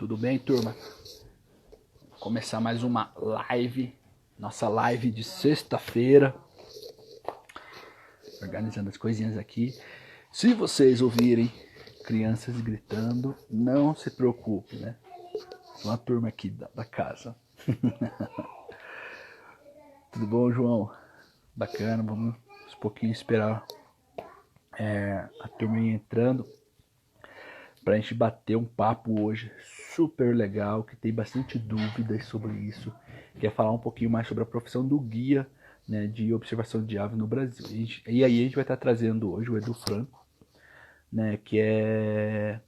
Tudo bem, turma? Vou começar mais uma live, nossa live de sexta-feira. Organizando as coisinhas aqui. Se vocês ouvirem crianças gritando, não se preocupe, né? Uma turma aqui da casa. Tudo bom, João? Bacana, vamos um pouquinho esperar a turma ir entrando pra gente bater um papo hoje super legal, que tem bastante dúvidas sobre isso. Quer falar um pouquinho mais sobre a profissão do guia, né, de observação de aves no Brasil. E aí a gente vai estar trazendo hoje o Edu Franco, né, que é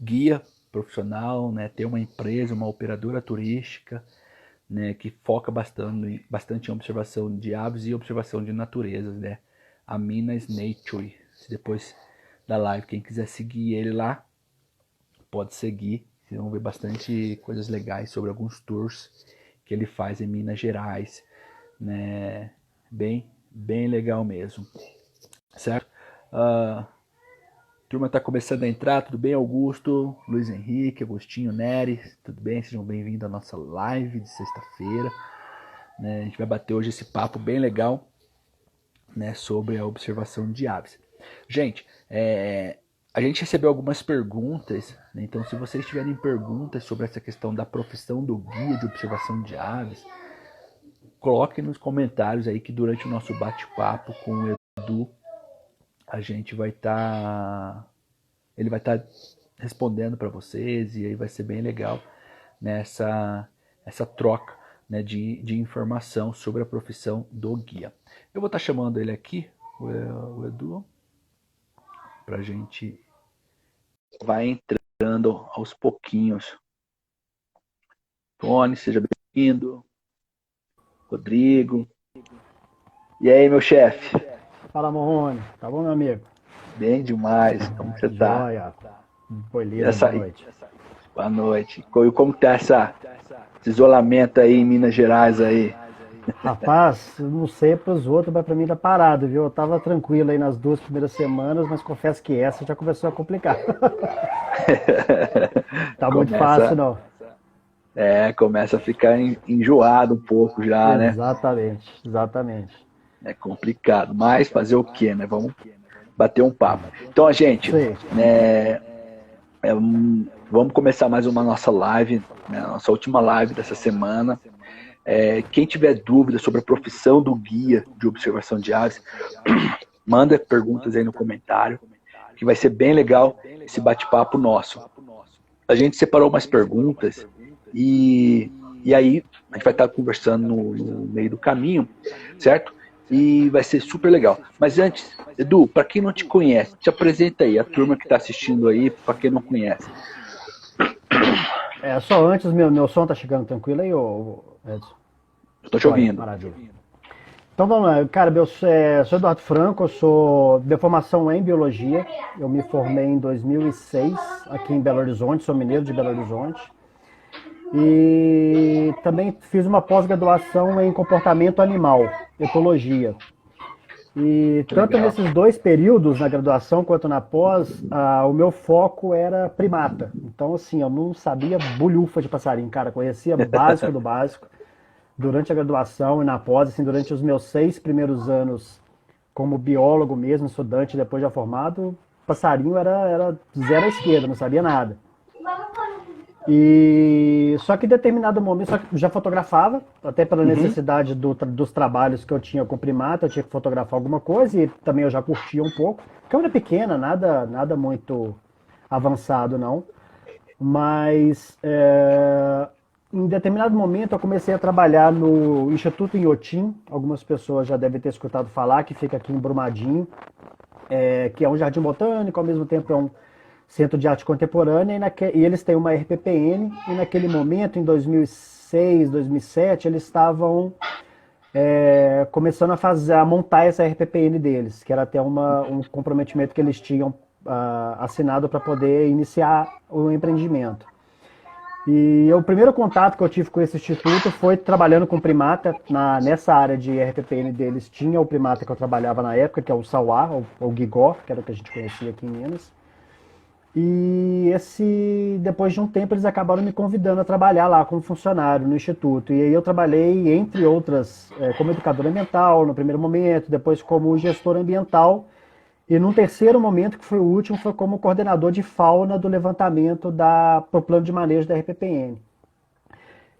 guia profissional, né, tem uma empresa, uma operadora turística, né, que foca bastante em observação de aves e observação de naturezas, né, a Minas Nature. Se depois da live, quem quiser seguir ele lá, pode seguir. Vocês vão ver bastante coisas legais sobre alguns tours que ele faz em Minas Gerais, né? Bem legal mesmo, certo? Turma tá começando a entrar, tudo bem, Augusto, Luiz Henrique, Agostinho, Nery, tudo bem? Sejam bem-vindos à nossa live de sexta-feira, né? A gente vai bater hoje esse papo bem legal, né, sobre a observação de aves. Gente, a gente recebeu algumas perguntas, né? Então se vocês tiverem perguntas sobre essa questão da profissão do guia de observação de aves, coloquem nos comentários aí que durante o nosso bate-papo com o Edu, a gente vai estar... ele vai estar respondendo para vocês e aí vai ser bem legal, né, essa troca, né, de informação sobre a profissão do guia. Eu vou estar chamando ele aqui, o Edu, para a gente vai entrando aos pouquinhos. Tony, seja bem-vindo. Rodrigo. E aí, meu chefe? Fala, Morrone. Tá bom, meu amigo? Bem demais. Como você tá? Joia. Beleza, boa noite. Boa noite. Como tá esse isolamento aí em Minas Gerais aí? Rapaz, não sei pros outros, mas pra mim tá parado, viu? Eu tava tranquilo aí nas 2 primeiras semanas, mas confesso que essa já começou a complicar. Tá muito fácil, não. Começa a ficar enjoado um pouco já, né? Exatamente. É complicado, mas fazer o quê, né? Vamos bater um papo. Então, gente, vamos começar mais uma nossa live, né? Nossa última live dessa semana. Quem tiver dúvida sobre a profissão do guia de observação de aves, manda perguntas aí no comentário, que vai ser bem legal esse bate-papo nosso. A gente separou umas perguntas e aí a gente vai estar conversando no meio do caminho, certo? E vai ser super legal. Mas antes, Edu, para quem não te conhece, te apresenta aí, a turma que está assistindo aí, para quem não conhece. Só antes, meu som tá chegando tranquilo aí, Edson? Estou te ouvindo. Maravilha. Então vamos lá, cara, eu sou Eduardo Franco, eu sou de formação em Biologia, eu me formei em 2006 aqui em Belo Horizonte, sou mineiro de Belo Horizonte, e também fiz uma pós-graduação em Comportamento Animal, Etologia. E tanto nesses 2 períodos, na graduação quanto na pós, o meu foco era primata. Então, assim, eu não sabia bulhufa de passarinho, cara, conhecia básico do básico. Durante a graduação e na pós, assim, durante os meus 6 primeiros anos como biólogo mesmo, estudante, depois já formado, passarinho era zero à esquerda, não sabia nada. E só que em determinado momento, já fotografava, até pela necessidade dos trabalhos que eu tinha com primata, eu tinha que fotografar alguma coisa e também eu já curtia um pouco. Câmera pequena, nada muito avançado não, mas em determinado momento eu comecei a trabalhar no Instituto Inhotim, algumas pessoas já devem ter escutado falar, que fica aqui em Brumadinho, que é um jardim botânico, ao mesmo tempo é um Centro de Arte Contemporânea, e eles têm uma RPPN, e naquele momento, em 2006, 2007, eles estavam começando a montar essa RPPN deles, que era até um comprometimento que eles tinham assinado para poder iniciar o empreendimento. E o primeiro contato que eu tive com esse instituto foi trabalhando com primata. Nessa área de RPPN deles tinha o primata que eu trabalhava na época, que é o sauá, ou o guigó, que era o que a gente conhecia aqui em Minas. Depois de um tempo, eles acabaram me convidando a trabalhar lá como funcionário no Instituto. E aí eu trabalhei, entre outras, como educador ambiental no primeiro momento, depois como gestor ambiental. E num terceiro momento, que foi o último, foi como coordenador de fauna do levantamento pro plano de manejo da RPPN.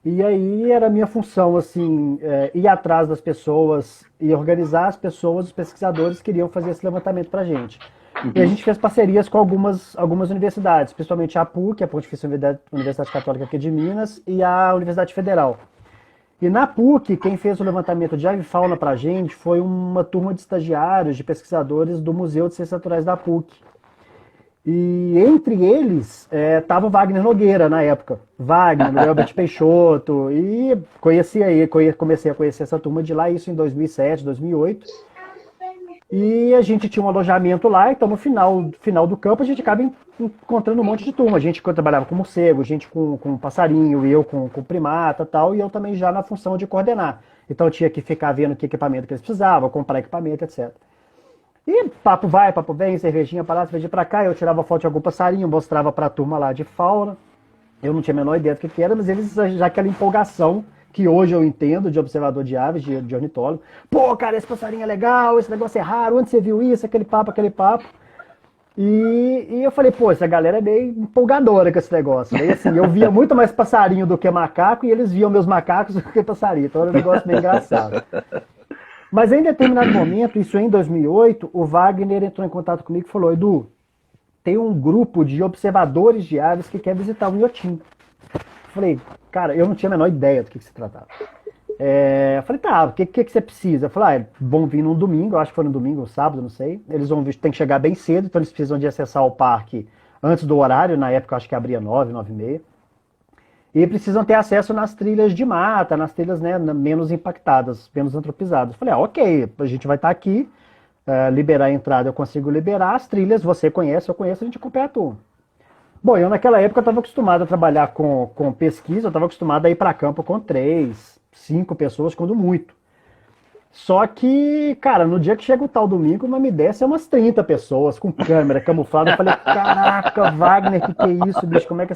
E aí era a minha função, assim, ir atrás das pessoas e organizar as pessoas, os pesquisadores que queriam fazer esse levantamento pra gente. E a gente fez parcerias com algumas universidades, principalmente a PUC, a Pontifícia Universidade Católica aqui de Minas, e a Universidade Federal. E na PUC, quem fez o levantamento de avifauna pra gente foi uma turma de estagiários, de pesquisadores do Museu de Ciências Naturais da PUC. E entre eles estava o Wagner Nogueira na época. Wagner, o Elbert Peixoto. E comecei a conhecer essa turma de lá, isso em 2007, 2008. E a gente tinha um alojamento lá, então no final do campo a gente acaba encontrando um monte de turma. Gente que eu trabalhava com morcego, gente com passarinho, eu com primata e tal, e eu também já na função de coordenar. Então eu tinha que ficar vendo que equipamento que eles precisavam, comprar equipamento, etc. E papo vai, papo vem, cervejinha pra lá, cervejinha pra cá, eu tirava foto de algum passarinho, mostrava pra turma lá de fauna. Eu não tinha a menor ideia do que era, mas eles já aquela empolgação que hoje eu entendo de observador de aves, de ornitólogo. Pô, cara, esse passarinho é legal, esse negócio é raro, onde você viu isso, aquele papo. E eu falei, pô, essa galera é meio empolgadora com esse negócio. Daí assim, eu via muito mais passarinho do que macaco, e eles viam meus macacos do que passarinho. Então era um negócio meio engraçado. Mas em determinado momento, isso em 2008, o Wagner entrou em contato comigo e falou, Edu, tem um grupo de observadores de aves que quer visitar o Inhotim. Falei, cara, eu não tinha a menor ideia do que se tratava. Falei, tá, o que você precisa? Eu falei, vão vir num domingo, eu acho que foi no domingo ou sábado, não sei. Eles vão vir, tem que chegar bem cedo, então eles precisam de acessar o parque antes do horário, na época eu acho que abria 9h30. E precisam ter acesso nas trilhas de mata, nas trilhas, né, menos impactadas, menos antropizadas. Falei, ok, a gente vai estar aqui, liberar a entrada eu consigo liberar, as trilhas você conhece, eu conheço, a gente acompanha a turma. Bom, eu naquela época estava acostumado a trabalhar com pesquisa, eu estava acostumado a ir para campo com 3, 5 pessoas, quando muito. Só que, cara, no dia que chega o tal domingo, uma me desce umas 30 pessoas, com câmera, camuflada. Eu falei, caraca, Wagner, que é isso, bicho? Como é que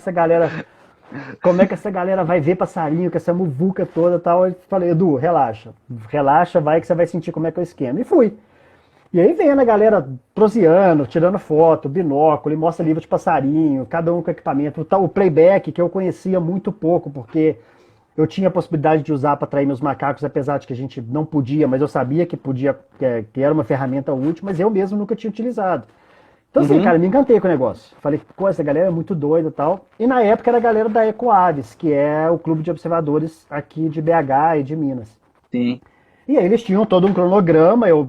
essa galera vai ver passarinho, com essa muvuca toda e tal? Eu falei, Edu, relaxa, vai que você vai sentir como é que é o esquema. E fui. E aí vem a galera proseando, tirando foto, binóculo, e mostra livro de passarinho, cada um com equipamento. O playback, que eu conhecia muito pouco, porque eu tinha a possibilidade de usar para atrair meus macacos, apesar de que a gente não podia, mas eu sabia que podia, que era uma ferramenta útil, mas eu mesmo nunca tinha utilizado. Então assim, cara, me encantei com o negócio. Falei, pô, essa galera é muito doida e tal. E na época era a galera da Ecoaves, que é o clube de observadores aqui de BH e de Minas. Sim. E aí eles tinham todo um cronograma, eu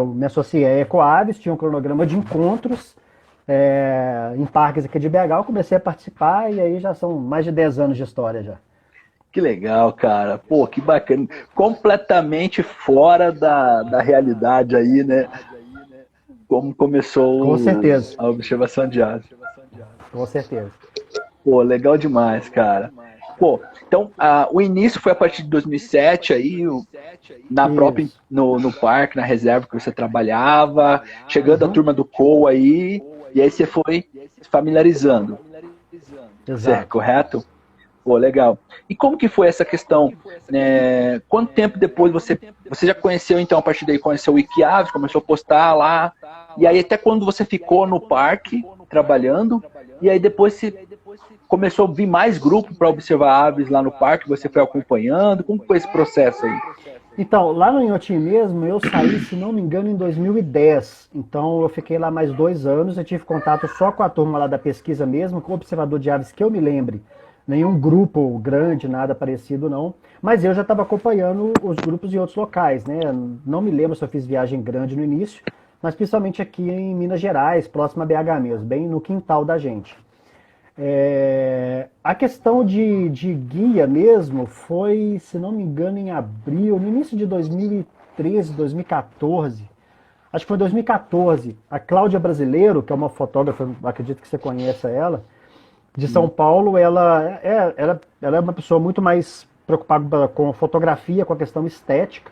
me associei à Ecoaves, tinha um cronograma de encontros em parques aqui de BH, eu comecei a participar e aí já são mais de 10 anos de história já. Que legal, cara. Pô, que bacana. Completamente fora da realidade aí, né? Como começou Com certeza. a observação de aves. Com certeza. Pô, legal demais, cara. Pô, então, o início foi a partir de 2007 aí, no parque, na reserva que você trabalhava, chegando a turma do COA aí, e aí você foi se familiarizando. Exato. Certo, correto? Pô, legal. E como que foi essa questão? Quanto tempo depois você já conheceu, então, a partir daí, conheceu o Wikiaves, começou a postar lá, e aí até quando você ficou no parque, trabalhando, e aí depois começou a vir mais grupo para observar aves lá no parque, você foi acompanhando, como foi esse processo aí? Então, lá no Inhotim mesmo, eu saí, se não me engano, em 2010. Então, eu fiquei lá mais 2 anos, eu tive contato só com a turma lá da pesquisa mesmo, com o observador de aves que eu me lembre. Nenhum grupo grande, nada parecido não. Mas eu já estava acompanhando os grupos em outros locais, né? Não me lembro se eu fiz viagem grande no início, mas principalmente aqui em Minas Gerais, próximo a BH mesmo, bem no quintal da gente. A questão de guia mesmo foi, se não me engano, em abril, no início de 2013, 2014. Acho que foi 2014. A Cláudia Brasileiro, que é uma fotógrafa, acredito que você conheça ela, de São Paulo, ela é uma pessoa muito mais preocupada com fotografia, com a questão estética.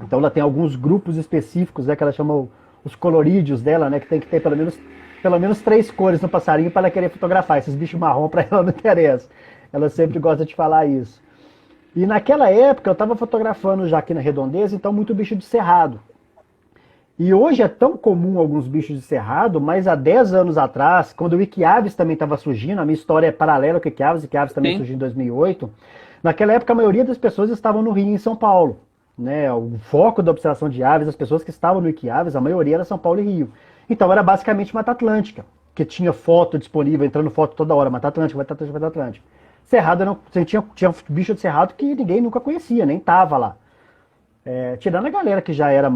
Então ela tem alguns grupos específicos, né, que ela chama os colorídeos dela, né, que tem que ter pelo menos pelo menos 3 cores no passarinho para ela querer fotografar. Esses bichos marrom para ela não interessa. Ela sempre gosta de falar isso. E naquela época eu estava fotografando já aqui na Redondeza, então muito bicho de cerrado. E hoje é tão comum alguns bichos de cerrado, mas há 10 anos atrás, quando o Iquiaves também estava surgindo, a minha história é paralela com o Iquiaves também surgiu em 2008, naquela época a maioria das pessoas estavam no Rio e em São Paulo. Né? O foco da observação de aves, as pessoas que estavam no Iquiaves, a maioria era São Paulo e Rio. Então era basicamente Mata Atlântica, que tinha foto disponível, entrando foto toda hora, Mata Atlântica, Mata Atlântica, Mata Atlântica. Cerrado, não, tinha bicho de cerrado que ninguém nunca conhecia, nem tava lá. Tirando a galera que já era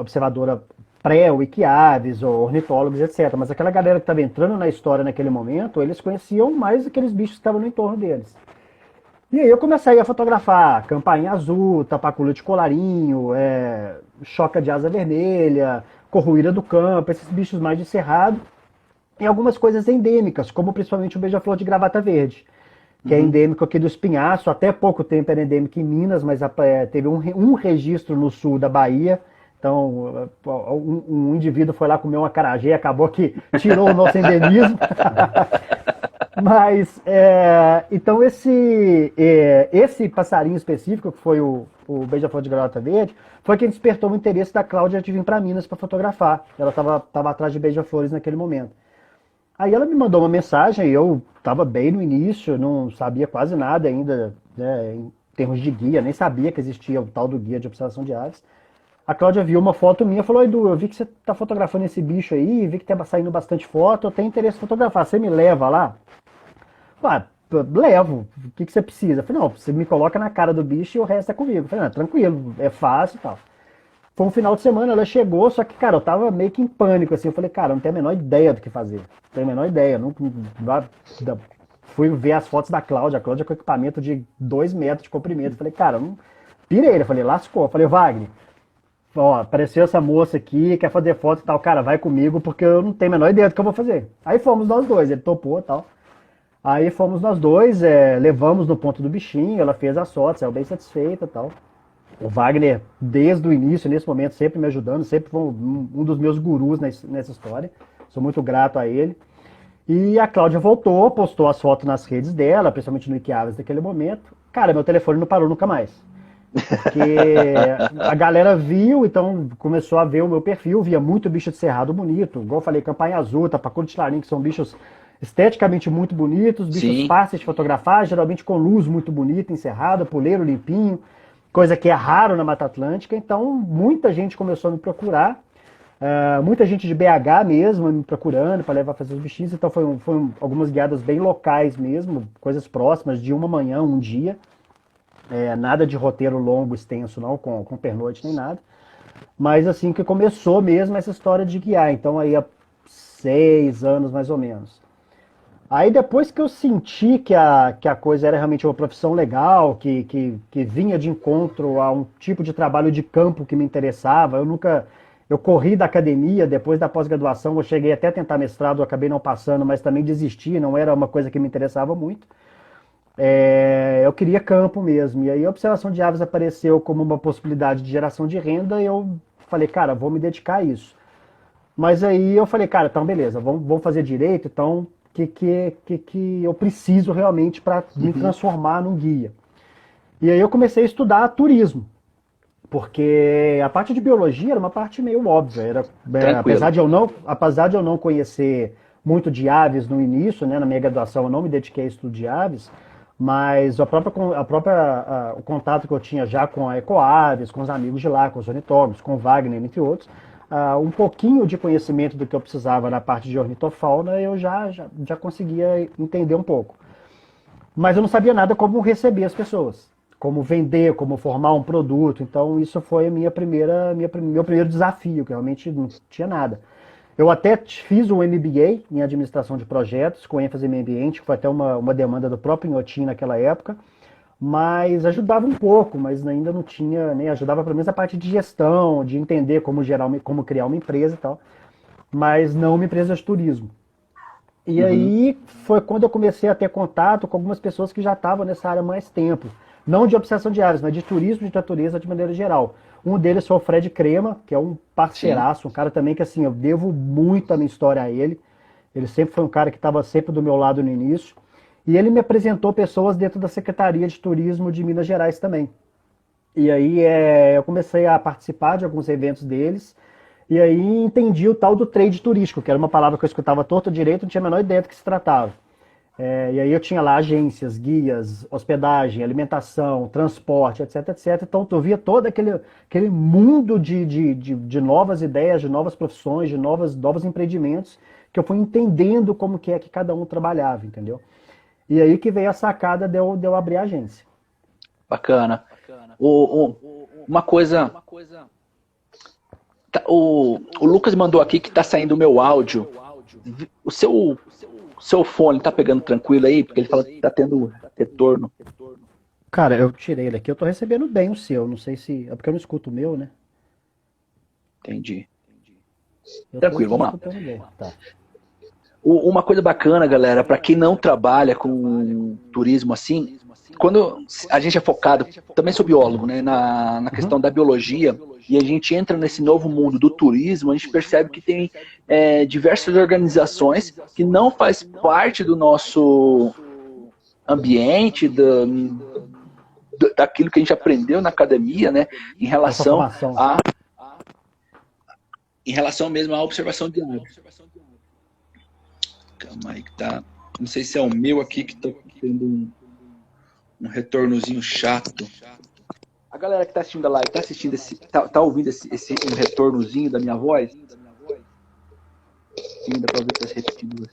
observadora pré-Wikiaves, ou ornitólogos, etc. Mas aquela galera que estava entrando na história naquele momento, eles conheciam mais aqueles bichos que estavam no entorno deles. E aí eu comecei a fotografar campainha azul, tapacula de colarinho, choca de asa vermelha, corruíra do campo, esses bichos mais de cerrado. E algumas coisas endêmicas, como principalmente o beija-flor de gravata verde, que é endêmico aqui do Espinhaço. Até pouco tempo era endêmico em Minas, mas teve um registro no sul da Bahia. Então, um indivíduo foi lá comer uma acarajé e acabou que tirou o nosso endemismo. Mas, então esse passarinho específico, que foi o beija-flor de gravata verde, foi quem despertou o interesse da Cláudia de vir para Minas para fotografar. Ela estava atrás de beija-flores naquele momento. Aí ela me mandou uma mensagem, eu estava bem no início, não sabia quase nada ainda, né, em termos de guia, nem sabia que existia o tal do guia de observação de aves. A Cláudia viu uma foto minha e falou: Edu, eu vi que você está fotografando esse bicho aí, vi que está saindo bastante foto, eu tenho interesse em fotografar, você me leva lá? Ah, levo, o que você precisa? Eu falei: não, você me coloca na cara do bicho e o resto é comigo. Eu falei: não, tranquilo, é fácil e tal. Foi um final de semana, ela chegou, só que, cara, eu tava meio que em pânico, assim. Eu falei: cara, não tenho a menor ideia do que fazer. Não tenho a menor ideia. Fui ver as fotos da Cláudia, a Cláudia com equipamento de 2 metros de comprimento. Eu falei: cara, não pirei. Eu falei: lascou. Eu falei: Wagner, ó, apareceu essa moça aqui, quer fazer foto e tal. Cara, vai comigo, porque eu não tenho a menor ideia do que eu vou fazer. Aí fomos nós dois, ele topou e tal. Aí fomos nós dois, levamos no ponto do bichinho, ela fez as fotos, saiu bem satisfeita e tal. O Wagner, desde o início, nesse momento, sempre me ajudando, sempre foi um dos meus gurus nessa história. Sou muito grato a ele. E a Cláudia voltou, postou as fotos nas redes dela, principalmente no Iquiaves naquele momento. Cara, meu telefone não parou nunca mais. Porque a galera viu, então começou a ver o meu perfil, via muito bicho de cerrado bonito. Igual eu falei, campainha azul, tapacura de clarim, que são bichos esteticamente muito bonitos, bichos fáceis de fotografar, geralmente com luz muito bonita, encerrada, puleiro limpinho. Coisa que é raro na Mata Atlântica, então muita gente começou a me procurar, muita gente de BH mesmo me procurando para levar a fazer os bichinhos, então foi algumas guiadas bem locais mesmo, coisas próximas, de uma manhã, um dia, nada de roteiro longo, extenso não, com pernoite nem nada, mas assim que começou mesmo essa história de guiar, então aí há 6 anos mais ou menos. Aí depois que eu senti que a coisa era realmente uma profissão legal, que vinha de encontro a um tipo de trabalho de campo que me interessava, eu corri da academia, depois da pós-graduação, eu cheguei até a tentar mestrado, eu acabei não passando, mas também desisti, não era uma coisa que me interessava muito. Eu queria campo mesmo, e aí a observação de aves apareceu como uma possibilidade de geração de renda, e eu falei: cara, vou me dedicar a isso. Mas aí eu falei: cara, então beleza, vamos fazer direito, então que eu preciso realmente para me transformar num guia. E aí eu comecei a estudar turismo, porque a parte de biologia era uma parte meio óbvia. Apesar de eu não conhecer muito de aves no início, né, na minha graduação eu não me dediquei a estudo de aves, mas o contato que eu tinha já com a Ecoaves, com os amigos de lá, com os ornitólogos, com o Wagner, entre outros, um pouquinho de conhecimento do que eu precisava na parte de ornitofauna, eu já conseguia entender um pouco. Mas eu não sabia nada como receber as pessoas, como vender, como formar um produto. Então isso foi meu primeiro desafio, que realmente não tinha nada. Eu até fiz um MBA em administração de projetos, com ênfase em meio ambiente, que foi até uma demanda do próprio Inhotim naquela época, mas ajudava um pouco, mas ainda não tinha, nem ajudava pelo menos a parte de gestão, de entender como criar uma empresa e tal, mas não uma empresa de turismo. E aí foi quando eu comecei a ter contato com algumas pessoas que já estavam nessa área há mais tempo, não de observação de aves, mas de turismo de natureza de maneira geral. Um deles foi o Fred Crema, que é um parceiraço, um cara também que assim, eu devo muito a minha história a ele. Ele sempre foi um cara que estava sempre do meu lado no início. E ele me apresentou pessoas dentro da Secretaria de Turismo de Minas Gerais também. E aí eu comecei a participar de alguns eventos deles. E aí entendi o tal do trade turístico, que era uma palavra que eu escutava torto ou direito, não tinha a menor ideia do que se tratava. E aí eu tinha lá agências, guias, hospedagem, alimentação, transporte, etc, etc. Então eu via todo aquele mundo de novas ideias, de novas profissões, de novos empreendimentos, que eu fui entendendo como que é que cada um trabalhava, entendeu? E aí que veio a sacada de eu abrir a agência. Bacana. Uma coisa. O Lucas mandou aqui que tá saindo o meu áudio. O seu fone tá pegando tranquilo aí? Porque ele fala que tá tendo retorno. Cara, eu tirei ele aqui, eu tô recebendo bem o seu, não sei se... É porque eu não escuto o meu, né? Entendi. Eu Tranquilo, tô vamos lá. escutando bem. Tá. Uma coisa bacana, galera, para quem não trabalha com turismo assim, quando a gente é focado, também sou biólogo, né, na questão da biologia, e a gente entra nesse novo mundo do turismo, a gente percebe que tem diversas organizações que não faz parte do nosso ambiente, daquilo que a gente aprendeu na academia, né, em relação mesmo à observação de aves. Calma aí que tá. Não sei se é o meu aqui que tô tendo um retornozinho chato. A galera que tá assistindo a live, tá assistindo tá ouvindo esse um retornozinho da minha voz? Sim, dá pra ver que tá se repetindo.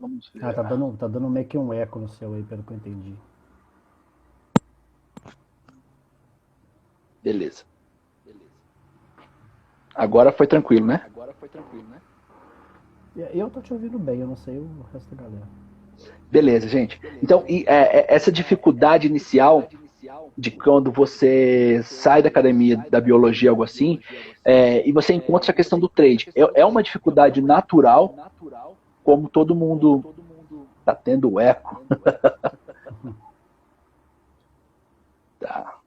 Vamos ver. Tá dando meio que um eco no seu aí, pelo que eu entendi. Beleza. Agora foi tranquilo, né? Eu tô te ouvindo bem, eu não sei o resto da galera. Beleza, gente. Então, essa dificuldade inicial de quando você sai da academia da biologia, algo assim, e você encontra a questão do trade. É uma dificuldade natural, como todo mundo tá tendo eco. Tá.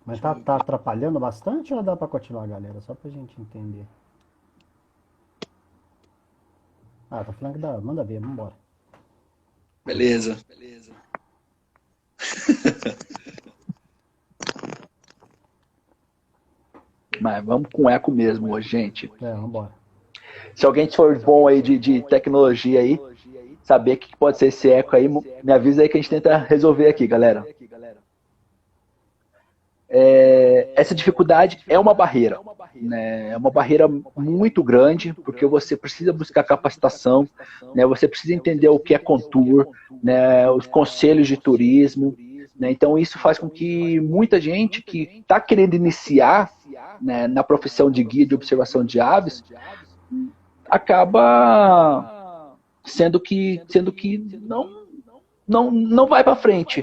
Mas tá atrapalhando bastante ou dá pra continuar, galera? Só pra gente entender. Tá falando que dá. Manda ver, vambora. Beleza. Mas vamos com eco mesmo hoje, gente. Vambora. Se alguém for bom aí de tecnologia aí, saber o que pode ser esse eco aí, me avisa aí que a gente tenta resolver aqui, galera. Essa dificuldade é uma barreira, né? É uma barreira muito grande, porque você precisa buscar capacitação, né? Você precisa entender o que é Contour, né? Os conselhos de turismo, né? Então isso faz com que muita gente que está querendo iniciar, né, na profissão de guia de observação de aves, acaba sendo que não vai para frente.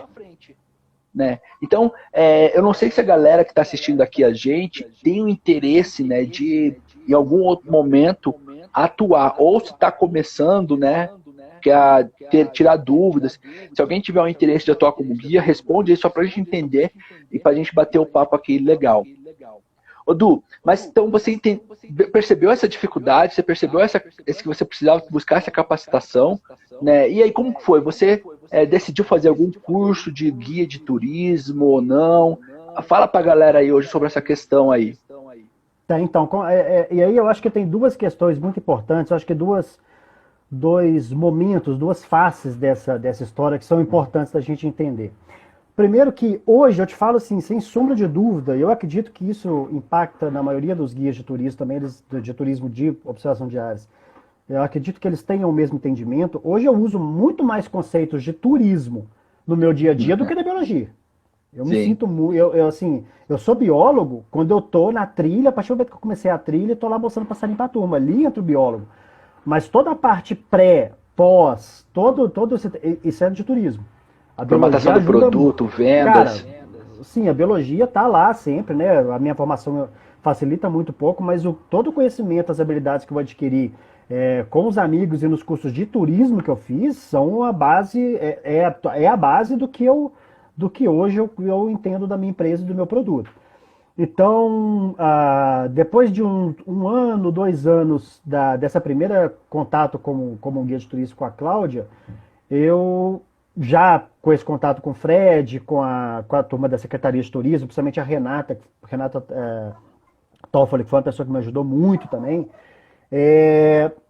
Né? Então, eu não sei se a galera que está assistindo aqui a gente tem o interesse, né, de, em algum outro momento, atuar, ou se está começando, né, tirar dúvidas. Se alguém tiver o interesse de atuar como guia, responde aí só para a gente entender e para a gente bater o papo aqui legal. Ô Du, mas então você percebeu essa dificuldade, você percebeu que você precisava buscar essa capacitação, né? E aí como que foi? Você decidiu fazer algum curso de guia de turismo ou não? Fala pra galera aí hoje sobre essa questão aí. Tá, então, e aí eu acho que tem duas questões muito importantes, eu acho que dois momentos, duas faces dessa história que são importantes da gente entender. Primeiro que hoje, eu te falo assim, sem sombra de dúvida, eu acredito que isso impacta na maioria dos guias de turismo, também de turismo de observação de aves. Eu acredito que eles tenham o mesmo entendimento. Hoje eu uso muito mais conceitos de turismo no meu dia a dia do que da biologia. Eu me sinto muito, eu sou biólogo, quando eu tô na trilha, a partir do momento que eu comecei a trilha, eu tô lá mostrando passarinho pra turma, ali entra o biólogo. Mas toda a parte pré, pós, isso é de turismo. A formatação do produto, vendas. Cara, sim, a biologia tá lá sempre, né? A minha formação facilita muito pouco, mas todo o conhecimento, as habilidades que eu vou adquirir com os amigos e nos cursos de turismo que eu fiz são a base, a base do que hoje eu entendo da minha empresa e do meu produto. Então, depois de um ano, 2 anos dessa primeira contato como um guia de turismo com a Cláudia, eu já com esse contato com o Fred, com a turma da Secretaria de Turismo, principalmente a Renata Toffoli, que foi uma pessoa que me ajudou muito também,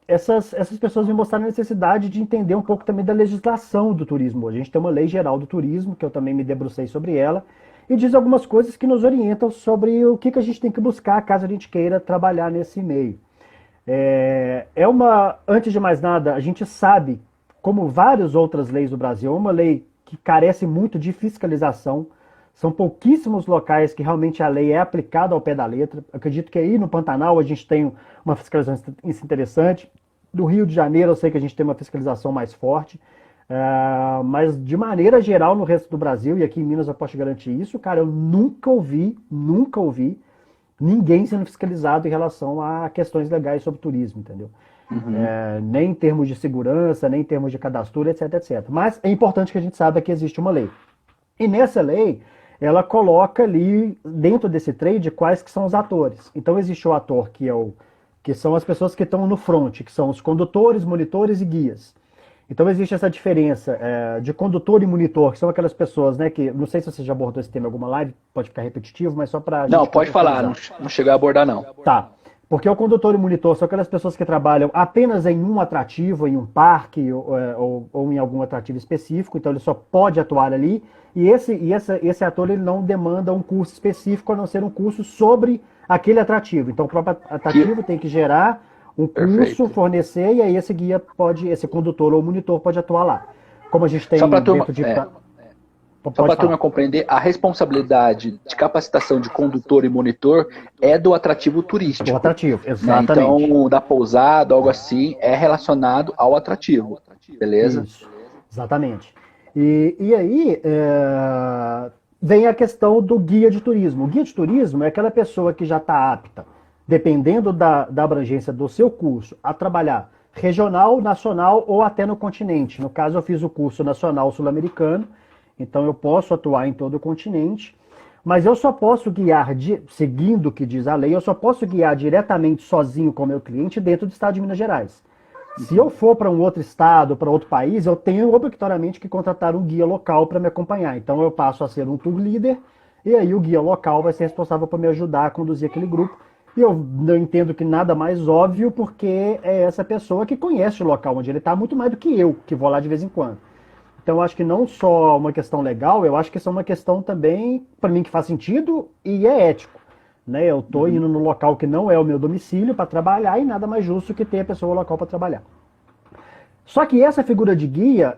essas pessoas me mostraram a necessidade de entender um pouco também da legislação do turismo. A gente tem uma lei geral do turismo, que eu também me debrucei sobre ela, e diz algumas coisas que nos orientam sobre o que a gente tem que buscar caso a gente queira trabalhar nesse meio. Antes de mais nada, a gente sabe, como várias outras leis do Brasil, é uma lei que carece muito de fiscalização. São pouquíssimos locais que realmente a lei é aplicada ao pé da letra. Acredito que aí no Pantanal a gente tem uma fiscalização interessante. Do Rio de Janeiro eu sei que a gente tem uma fiscalização mais forte. Mas de maneira geral no resto do Brasil, e aqui em Minas eu posso garantir isso, cara, eu nunca ouvi ninguém sendo fiscalizado em relação a questões legais sobre turismo, entendeu? Nem em termos de segurança, nem em termos de cadastro, etc, etc. Mas é importante que a gente saiba que existe uma lei. E nessa lei, ela coloca ali, dentro desse trade, quais que são os atores. Então existe o ator que são as pessoas que estão no front, que são os condutores, monitores e guias. Então existe essa diferença de condutor e monitor, que são aquelas pessoas, né, que, não sei se você já abordou esse tema em alguma live, pode ficar repetitivo, mas só para... Não, pode falar, não chegar a abordar não. Tá, porque o condutor e monitor são aquelas pessoas que trabalham apenas em um atrativo, em um parque ou em algum atrativo específico, então ele só pode atuar ali, e esse ator ele não demanda um curso específico, a não ser um curso sobre aquele atrativo. Então o próprio atrativo tem que gerar um curso, perfeito, fornecer, e aí esse condutor ou monitor pode atuar lá. Como a gente tem dentro de... Só para a turma compreender, a responsabilidade de capacitação de condutor e monitor é do atrativo turístico. Do atrativo, exatamente. Né? Então, da pousada, algo assim, é relacionado ao atrativo, beleza? Isso, exatamente. E aí, vem a questão do guia de turismo. O guia de turismo é aquela pessoa que já está apta, dependendo da abrangência do seu curso, a trabalhar regional, nacional ou até no continente. No caso, eu fiz o curso nacional sul-americano, então eu posso atuar em todo o continente, mas eu só posso guiar, seguindo o que diz a lei, eu só posso guiar diretamente sozinho com o meu cliente dentro do estado de Minas Gerais. Se eu for para um outro estado, para outro país, eu tenho obrigatoriamente que contratar um guia local para me acompanhar. Então eu passo a ser um tour leader, e aí o guia local vai ser responsável por me ajudar a conduzir aquele grupo. E eu não entendo que nada mais óbvio, porque é essa pessoa que conhece o local onde ele está muito mais do que eu, que vou lá de vez em quando. Então eu acho que não só uma questão legal, eu acho que isso é uma questão também, para mim, que faz sentido e é ético. Né? Eu estou indo no local que não é o meu domicílio para trabalhar, e nada mais justo que ter a pessoa local para trabalhar. Só que essa figura de guia,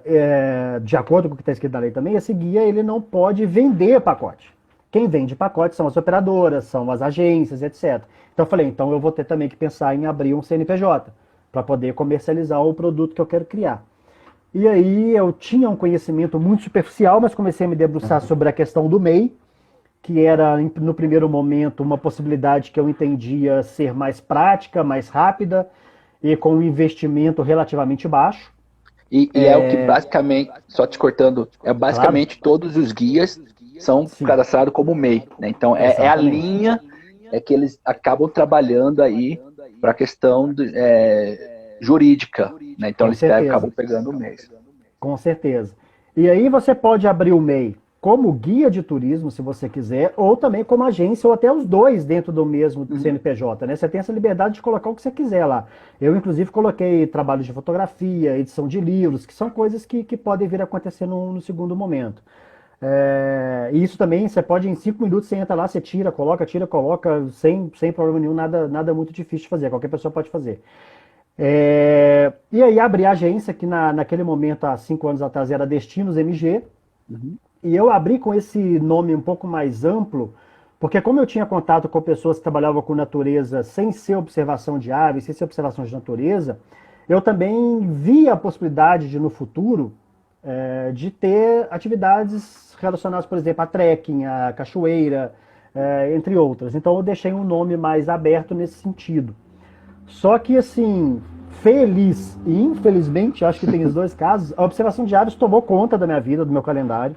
de acordo com o que está escrito na lei também, esse guia ele não pode vender pacote. Quem vende pacote são as operadoras, são as agências, etc. Então eu falei, então eu vou ter também que pensar em abrir um CNPJ para poder comercializar o produto que eu quero criar. E aí eu tinha um conhecimento muito superficial, mas comecei a me debruçar sobre a questão do MEI, que era, no primeiro momento, uma possibilidade que eu entendia ser mais prática, mais rápida e com um investimento relativamente baixo. E é o que basicamente, só te cortando, basicamente claro, todos os guias são cadastrados como MEI. Né? Então é a linha que eles acabam trabalhando aí para a questão jurídica. Né? Então eles acabam pegando o MEI. Com certeza. E aí você pode abrir o MEI como guia de turismo, se você quiser, ou também como agência, ou até os dois dentro do mesmo CNPJ, né? Você tem essa liberdade de colocar o que você quiser lá. Eu, inclusive, coloquei trabalhos de fotografia, edição de livros, que são coisas que podem vir a acontecer no segundo momento. E isso também, você pode, em 5 minutos, você entra lá, você tira, coloca, sem problema nenhum, nada muito difícil de fazer, qualquer pessoa pode fazer. E aí abri a agência, que naquele momento, há 5 anos atrás, era Destinos MG, e eu abri com esse nome um pouco mais amplo, porque como eu tinha contato com pessoas que trabalhavam com natureza sem ser observação de aves, sem ser observação de natureza, eu também vi a possibilidade de, no futuro, de ter atividades relacionadas, por exemplo, a trekking, a cachoeira, entre outras. Então eu deixei um nome mais aberto nesse sentido. Só que, assim, feliz e infelizmente, acho que tem os dois casos, a observação de aves tomou conta da minha vida, do meu calendário.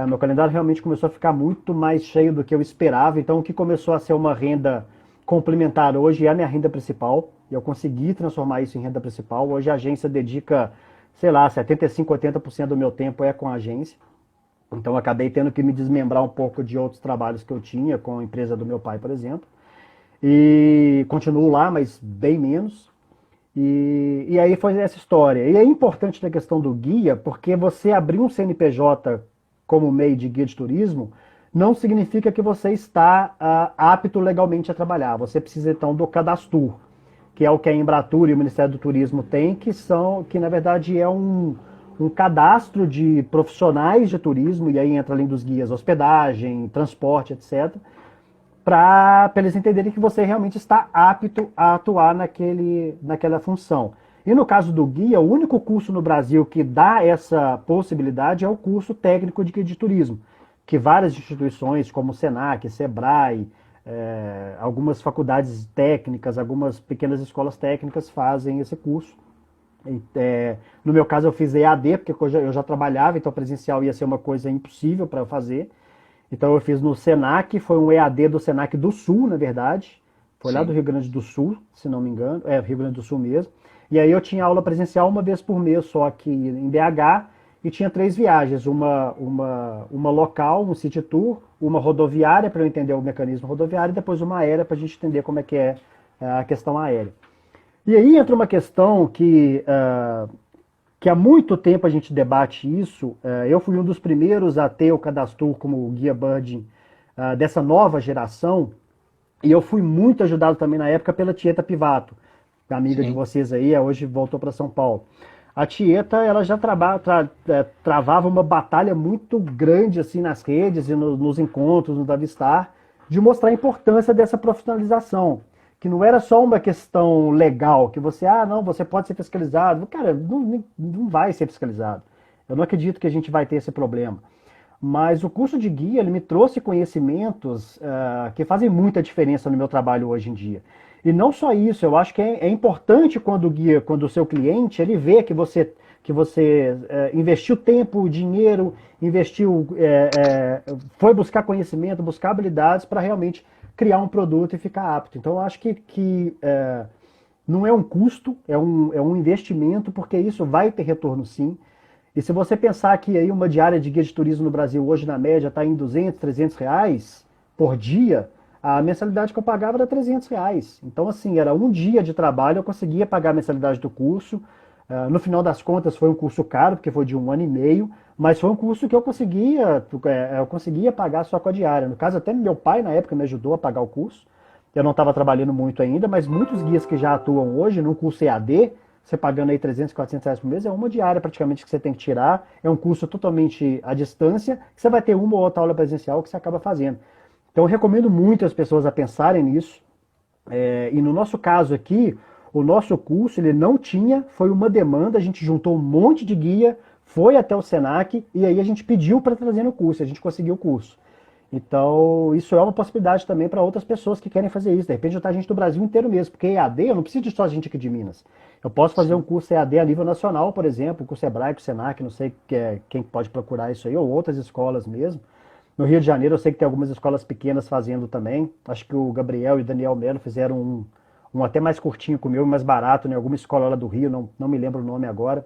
Meu calendário realmente começou a ficar muito mais cheio do que eu esperava, então o que começou a ser uma renda complementar hoje é a minha renda principal, e eu consegui transformar isso em renda principal. Hoje a agência dedica, sei lá, 75, 80% do meu tempo é com a agência, então eu acabei tendo que me desmembrar um pouco de outros trabalhos que eu tinha, com a empresa do meu pai, por exemplo, e continuo lá, mas bem menos. E aí foi essa história. E é importante na questão do guia, porque você abrir um CNPJ como meio de guia de turismo não significa que você está apto legalmente a trabalhar. Você precisa então do Cadastur, que é o que a Embratur e o Ministério do Turismo têm, que na verdade é um cadastro de profissionais de turismo, e aí entra além dos guias hospedagem, transporte, etc., para eles entenderem que você realmente está apto a atuar naquela função. E no caso do guia, o único curso no Brasil que dá essa possibilidade é o curso técnico de guia de turismo, que várias instituições como o Senac, Sebrae, algumas faculdades técnicas, algumas pequenas escolas técnicas fazem esse curso. No meu caso eu fiz EAD, porque eu já trabalhava, então presencial ia ser uma coisa impossível para eu fazer. Então eu fiz no Senac, foi um EAD do Senac do Sul, na verdade. Foi lá do Rio Grande do Sul, se não me engano. Rio Grande do Sul mesmo. E aí eu tinha aula presencial uma vez por mês só aqui em BH, e tinha 3 viagens, uma local, um city tour, uma rodoviária para eu entender o mecanismo rodoviário, e depois uma aérea para a gente entender como é que é a questão aérea. E aí entra uma questão que há muito tempo a gente debate isso. Eu fui um dos primeiros a ter o Cadastur como guia birding dessa nova geração, e eu fui muito ajudado também na época pela Tieta Pivato, amiga de vocês aí, hoje voltou para São Paulo. A Tieta, ela já travava uma batalha muito grande assim nas redes e nos encontros, no Davistar, de mostrar a importância dessa profissionalização, que não era só uma questão legal, que você, não, você pode ser fiscalizado. Cara, não vai ser fiscalizado. Eu não acredito que a gente vai ter esse problema. Mas o curso de guia, ele me trouxe conhecimentos que fazem muita diferença no meu trabalho hoje em dia. E não só isso, eu acho que é importante quando o seu cliente, ele vê que você investiu tempo, dinheiro, foi buscar conhecimento, buscar habilidades para realmente criar um produto e ficar apto. Então eu acho que não é um custo, é um investimento, porque isso vai ter retorno sim. E se você pensar que aí uma diária de guia de turismo no Brasil hoje na média está em 200, 300 reais por dia, a mensalidade que eu pagava era 300 reais. Então assim, era um dia de trabalho, eu conseguia pagar a mensalidade do curso. No final das contas foi um curso caro, porque foi de 1 ano e meio, mas foi um curso que eu conseguia pagar só com a diária. No caso, até meu pai na época me ajudou a pagar o curso. Eu não estava trabalhando muito ainda, mas muitos guias que já atuam hoje num curso EAD, você pagando aí 300, 400 reais por mês, é uma diária praticamente que você tem que tirar. É um curso totalmente à distância, que você vai ter uma ou outra aula presencial que você acaba fazendo. Então eu recomendo muito as pessoas a pensarem nisso. E no nosso caso aqui, o nosso curso, ele não tinha, foi uma demanda, a gente juntou um monte de guia, foi até o Senac, e aí a gente pediu para trazer no curso, a gente conseguiu o curso. Então, isso é uma possibilidade também para outras pessoas que querem fazer isso. De repente, juntar gente do Brasil inteiro mesmo, porque EAD, eu não preciso de só gente aqui de Minas. Eu posso fazer um curso EAD a nível nacional, por exemplo, com o Sebrae, com o Senac, não sei quem pode procurar isso aí, ou outras escolas mesmo. No Rio de Janeiro, eu sei que tem algumas escolas pequenas fazendo também. Acho que o Gabriel e o Daniel Melo fizeram um até mais curtinho com o meu, mais barato, em alguma escola lá do Rio, não me lembro o nome agora.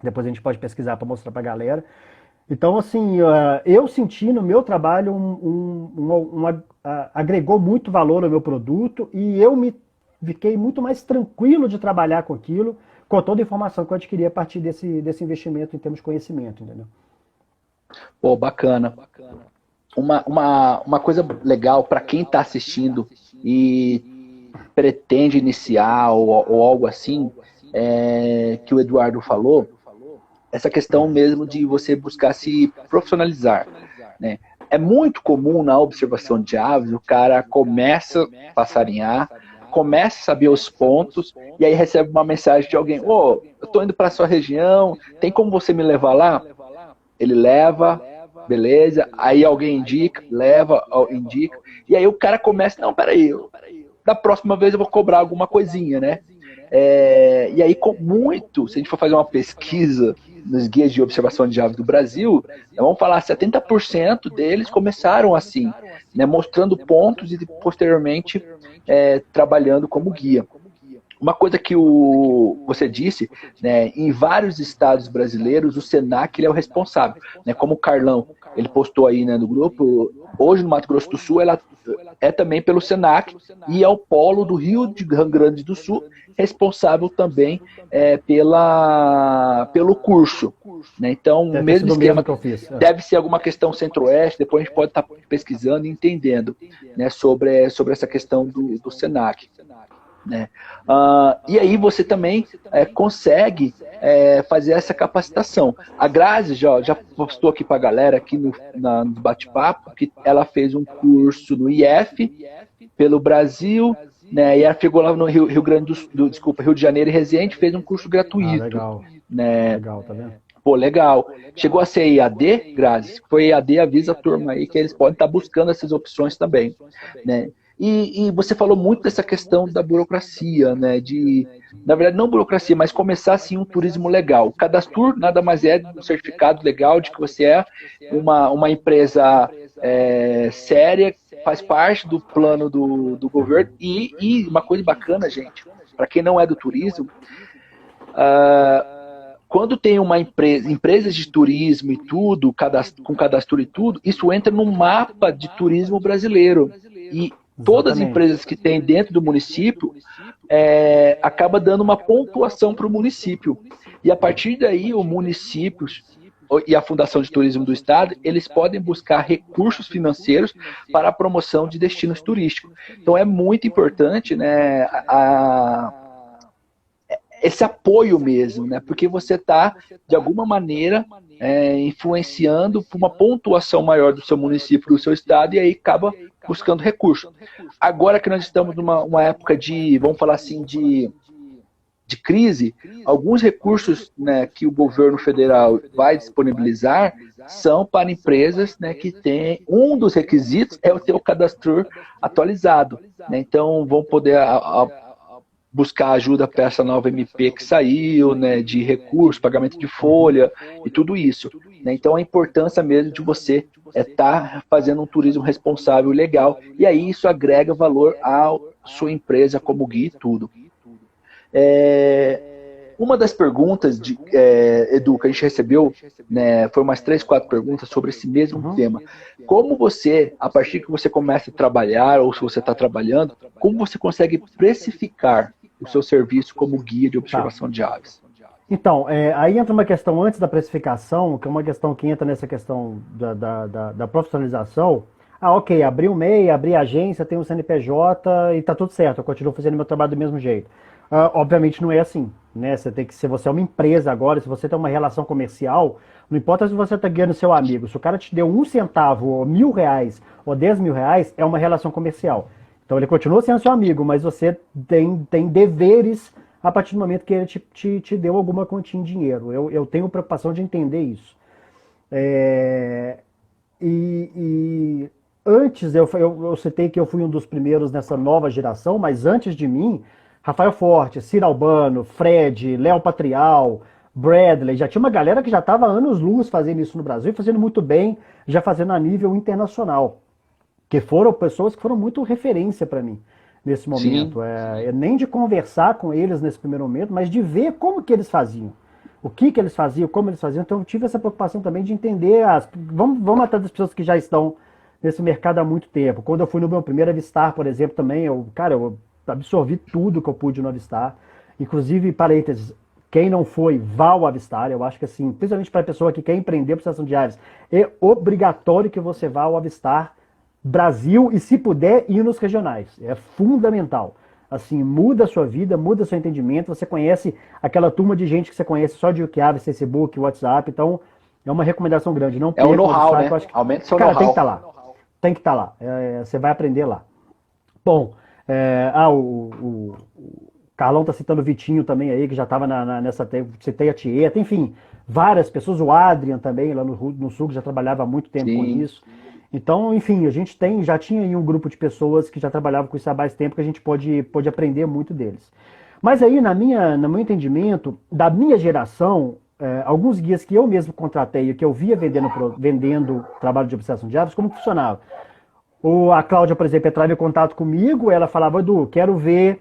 Depois a gente pode pesquisar para mostrar para a galera. Então, assim, eu senti no meu trabalho agregou muito valor ao meu produto, e eu fiquei muito mais tranquilo de trabalhar com aquilo, com toda a informação que eu adquiri a partir desse investimento em termos de conhecimento, entendeu? Pô, bacana. Uma coisa legal para quem está assistindo e pretende iniciar ou algo assim, que o Eduardo falou, essa questão mesmo de você buscar se profissionalizar, né? É muito comum na observação de aves, o cara começa a passarinhar, começa a saber os pontos, e aí recebe uma mensagem de alguém: eu tô indo para sua região, tem como você me levar lá? Ele leva, beleza, aí alguém indica, indica, e aí o cara começa: não, peraí, da próxima vez eu vou cobrar alguma coisinha, né? E aí, se a gente for fazer uma pesquisa nos guias de observação de aves do Brasil, vamos falar 70% deles começaram assim, né, mostrando pontos e posteriormente trabalhando como guia. Uma coisa que você disse, né, em vários estados brasileiros, o SENAC ele é o responsável. Né, como o Carlão, ele postou aí, né, no grupo, hoje no Mato Grosso do Sul, ela é também pelo SENAC e é o polo do Rio Grande do Sul, responsável também pelo curso. Né? Então, o mesmo esquema que eu fiz. Deve ser alguma questão centro-oeste, depois a gente pode estar pesquisando e entendendo, né, sobre essa questão do SENAC. Né? E aí você também consegue fazer essa capacitação. A Grazi já postou aqui para a galera aqui no bate-papo que ela fez um curso no IF pelo Brasil, né? E ela chegou lá no Rio de Janeiro e Resende, fez um curso gratuito. Legal. Né? Legal, tá vendo? Pô, legal. Chegou a ser EAD, Grazi? Se foi EAD, avisa a turma aí que eles podem estar buscando essas opções também. Né? E você falou muito dessa questão da burocracia, né? Na verdade, não burocracia, mas começar assim um turismo legal. O Cadastur nada mais é um certificado legal de que você é uma empresa séria, faz parte do plano do governo. E uma coisa bacana, gente, para quem não é do turismo, quando tem uma empresas de turismo e tudo, com cadastro e tudo, isso entra no mapa de turismo brasileiro. E todas as empresas que tem dentro do município acaba dando uma pontuação para o município. E a partir daí, o município e a Fundação de Turismo do Estado, eles podem buscar recursos financeiros para a promoção de destinos turísticos. Então é muito importante, né, esse apoio mesmo, né? Porque você está, de alguma maneira, influenciando por uma pontuação maior do seu município, do seu estado, e aí acaba buscando recurso. Agora que nós estamos numa época vamos falar assim, de crise, alguns recursos, né, que o governo federal vai disponibilizar são para empresas, né, que tem um dos requisitos é o ter o cadastro atualizado. Né? Então, vão poder buscar ajuda para essa nova MP que saiu, né, de recursos, pagamento de folha e tudo isso. Né? Então, a importância mesmo de você estar fazendo um turismo responsável e legal, e aí isso agrega valor à sua empresa como guia e tudo. Uma das perguntas, Edu, que a gente recebeu, né, foi umas 3, 4 perguntas sobre esse mesmo tema. Como você, a partir que você começa a trabalhar, ou se você está trabalhando, como você consegue precificar o seu serviço como guia de observação de aves? Então, aí entra uma questão antes da precificação, que é uma questão que entra nessa questão da profissionalização. Ok, abri um MEI, abri agência, tenho um CNPJ e tá tudo certo, eu continuo fazendo meu trabalho do mesmo jeito. Obviamente não é assim, né? Se você é uma empresa agora, se você tem uma relação comercial, não importa se você está guiando seu amigo, se o cara te deu 1 centavo, ou R$1.000, ou R$10.000, é uma relação comercial. Então ele continua sendo seu amigo, mas você tem deveres a partir do momento que ele te deu alguma quantia em dinheiro. Eu tenho preocupação de entender isso. Antes, eu citei que eu fui um dos primeiros nessa nova geração, mas antes de mim, Rafael Forte, Ciro Albano, Fred, Léo Patrial, Bradley, já tinha uma galera que já estava anos-luz fazendo isso no Brasil e fazendo muito bem, já fazendo a nível internacional. Que foram pessoas que foram muito referência para mim nesse momento. Nem de conversar com eles nesse primeiro momento, mas de ver como que eles faziam. O que eles faziam, como eles faziam. Então eu tive essa preocupação também de entender. Vamos atrás das pessoas que já estão nesse mercado há muito tempo. Quando eu fui no meu primeiro Avistar, por exemplo, também, eu absorvi tudo que eu pude no Avistar. Inclusive, parênteses, quem não foi, vá ao Avistar. Eu acho que assim, principalmente para a pessoa que quer empreender observação de aves, é obrigatório que você vá ao Avistar Brasil e, se puder, ir nos regionais. É fundamental. Assim, muda a sua vida, muda o seu entendimento. Você conhece aquela turma de gente que você conhece só de Wikiaves, Facebook, WhatsApp. Então, é uma recomendação grande. Não o know-how, né? Aumenta o seu know-how. Cara, tem que estar lá. Tem que estar lá. Você vai aprender lá. Bom, o Carlão está citando o Vitinho também aí, que já estava nessa... Citei a Tieta, enfim, várias pessoas. O Adrian também, lá no Sul, que já trabalhava há muito tempo com isso. Então, enfim, a gente já tinha aí um grupo de pessoas que já trabalhavam com isso há mais tempo, que a gente pode aprender muito deles. Mas aí, no meu entendimento, da minha geração, alguns guias que eu mesmo contratei, que eu via vendendo trabalho de observação de aves, como funcionava? A Cláudia, por exemplo, entrava em contato comigo, ela falava, Edu, quero ver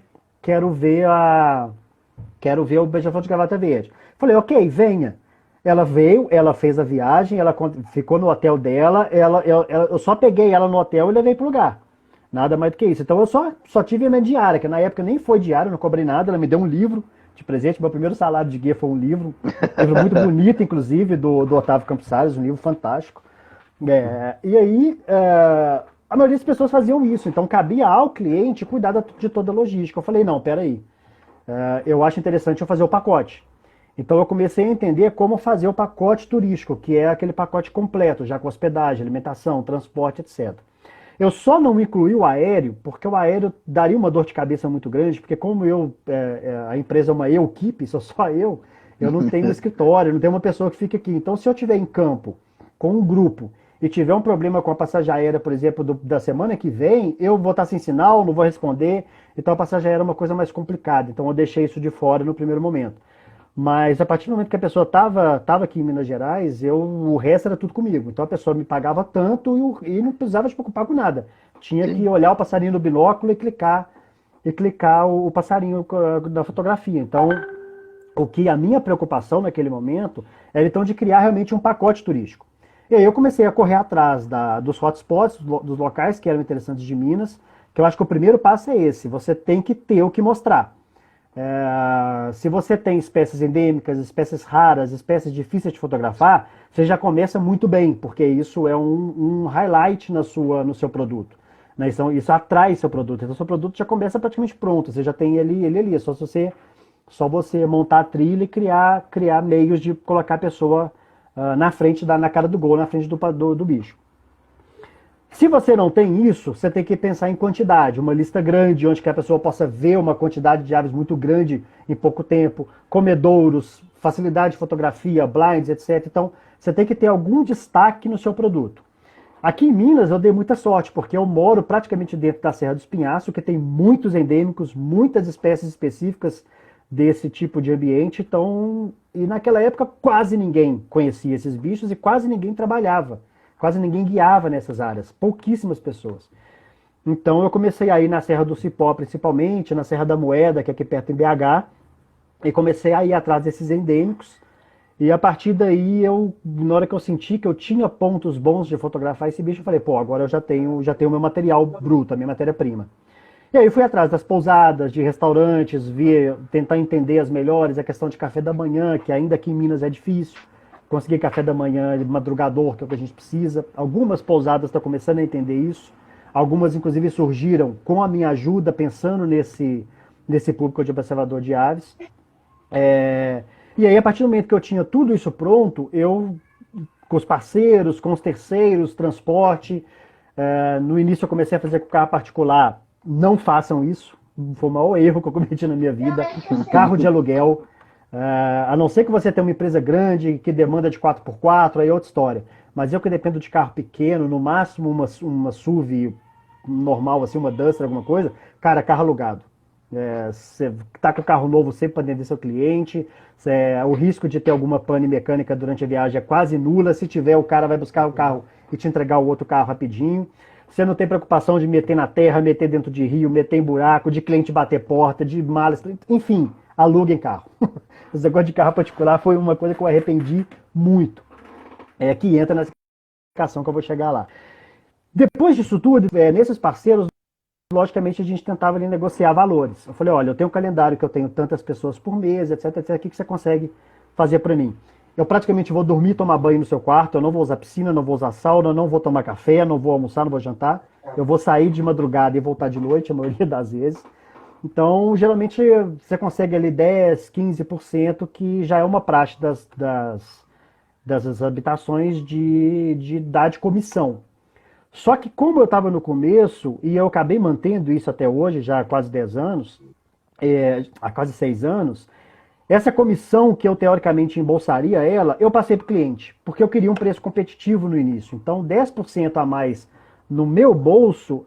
o beija-flor de gravata verde. Falei, ok, venha. Ela veio, ela fez a viagem, ela ficou no hotel dela, eu só peguei ela no hotel e levei pro lugar. Nada mais do que isso. Então eu só tive a minha diária, que na época nem foi diária, não cobrei nada, ela me deu um livro de presente, meu primeiro salário de guia foi um livro muito bonito, inclusive, do Otávio Campos Salles, um livro fantástico. E aí, a maioria das pessoas faziam isso, então cabia ao cliente cuidar de toda a logística. Eu falei, não, peraí, eu acho interessante eu fazer o pacote. Então eu comecei a entender como fazer o pacote turístico, que é aquele pacote completo, já com hospedagem, alimentação, transporte, etc. Eu só não incluí o aéreo, porque o aéreo daria uma dor de cabeça muito grande, porque como a empresa é uma eu-keep, sou só eu não tenho um escritório, não tenho uma pessoa que fique aqui. Então se eu estiver em campo com um grupo e tiver um problema com a passagem aérea, por exemplo, da semana que vem, eu vou estar sem sinal, não vou responder, então a passagem aérea é uma coisa mais complicada. Então eu deixei isso de fora no primeiro momento. Mas a partir do momento que a pessoa estava aqui em Minas Gerais, o resto era tudo comigo. Então a pessoa me pagava tanto e não precisava se preocupar com nada. Tinha que olhar o passarinho no binóculo e clicar o passarinho da fotografia. Então, a minha preocupação naquele momento era então de criar realmente um pacote turístico. E aí eu comecei a correr atrás dos hotspots, dos locais que eram interessantes de Minas, que eu acho que o primeiro passo é esse, você tem que ter o que mostrar. Se você tem espécies endêmicas, espécies raras, espécies difíceis de fotografar, você já começa muito bem, porque isso é um highlight no seu produto. Né? Isso atrai seu produto. Então, seu produto já começa praticamente pronto, você já tem ele ali. É só você montar a trilha e criar meios de colocar a pessoa na frente, na cara do gol, na frente do bicho. Se você não tem isso, você tem que pensar em quantidade, uma lista grande, onde que a pessoa possa ver uma quantidade de aves muito grande em pouco tempo, comedouros, facilidade de fotografia, blinds, etc. Então, você tem que ter algum destaque no seu produto. Aqui em Minas eu dei muita sorte, porque eu moro praticamente dentro da Serra do Espinhaço, que tem muitos endêmicos, muitas espécies específicas desse tipo de ambiente. Então, e naquela época quase ninguém conhecia esses bichos e quase ninguém trabalhava. Quase ninguém guiava nessas áreas, pouquíssimas pessoas. Então eu comecei a ir na Serra do Cipó, principalmente, na Serra da Moeda, que é aqui perto em BH, e comecei a ir atrás desses endêmicos. E a partir daí, na hora que eu senti que eu tinha pontos bons de fotografar esse bicho, eu falei, agora eu já tenho o meu material bruto, a minha matéria-prima. E aí eu fui atrás das pousadas, de restaurantes, tentar entender as melhores, a questão de café da manhã, que ainda aqui em Minas é difícil. Conseguir café da manhã, madrugador, que é o que a gente precisa. Algumas pousadas estão começando a entender isso. Algumas, inclusive, surgiram com a minha ajuda, pensando nesse público de observador de aves. E aí, a partir do momento que eu tinha tudo isso pronto, com os parceiros, com os terceiros, transporte, no início eu comecei a fazer com carro particular. Não façam isso. Foi o maior erro que eu cometi na minha vida. Carro de aluguel. A não ser que você tenha uma empresa grande que demanda de 4x4, aí é outra história. Mas eu que dependo de carro pequeno, no máximo uma SUV normal, assim, uma Duster, alguma coisa, cara, carro alugado. Você tá com o carro novo sempre para atender seu cliente, o risco de ter alguma pane mecânica durante a viagem é quase nula. Se tiver, o cara vai buscar o carro e te entregar o outro carro rapidinho. Você não tem preocupação de meter na terra, meter dentro de rio, meter em buraco, de cliente bater porta, de malas, enfim, aluguem carro. Esse negócio de carro particular foi uma coisa que eu arrependi muito. Que entra nessa explicação que eu vou chegar lá. Depois disso tudo, nesses parceiros, logicamente a gente tentava ali negociar valores. Eu falei, olha, eu tenho um calendário que eu tenho tantas pessoas por mês, etc, etc. O que você consegue fazer para mim? Eu praticamente vou dormir, tomar banho no seu quarto, eu não vou usar piscina, não vou usar sauna, não vou tomar café, não vou almoçar, não vou jantar. Eu vou sair de madrugada e voltar de noite, a maioria das vezes. Então, geralmente, você consegue ali 10%, 15%, que já é uma praxe das habitações de dar de comissão. Só que como eu estava no começo, e eu acabei mantendo isso até hoje, já há quase 10 anos, há quase 6 anos, essa comissão que eu teoricamente embolsaria eu passei para o cliente, porque eu queria um preço competitivo no início. Então, 10% a mais no meu bolso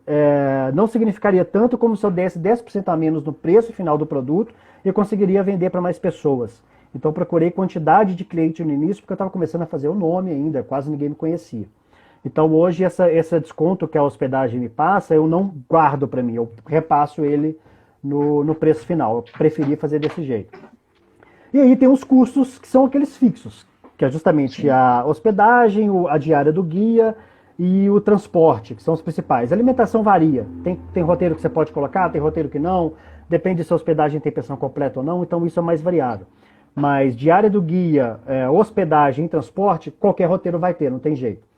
não significaria tanto como se eu desse 10% a menos no preço final do produto e eu conseguiria vender para mais pessoas. Então eu procurei quantidade de cliente no início, porque eu estava começando a fazer o nome ainda, quase ninguém me conhecia. Então hoje esse desconto que a hospedagem me passa, eu não guardo para mim, eu repasso ele no preço final. Eu preferi fazer desse jeito. E aí tem os custos que são aqueles fixos, que é justamente a hospedagem, a diária do guia e o transporte, que são os principais. A alimentação varia. Tem roteiro que você pode colocar, tem roteiro que não. Depende se a hospedagem tem pensão completa ou não, então isso é mais variável. Mas diária do guia, hospedagem e transporte, qualquer roteiro vai ter, não tem jeito.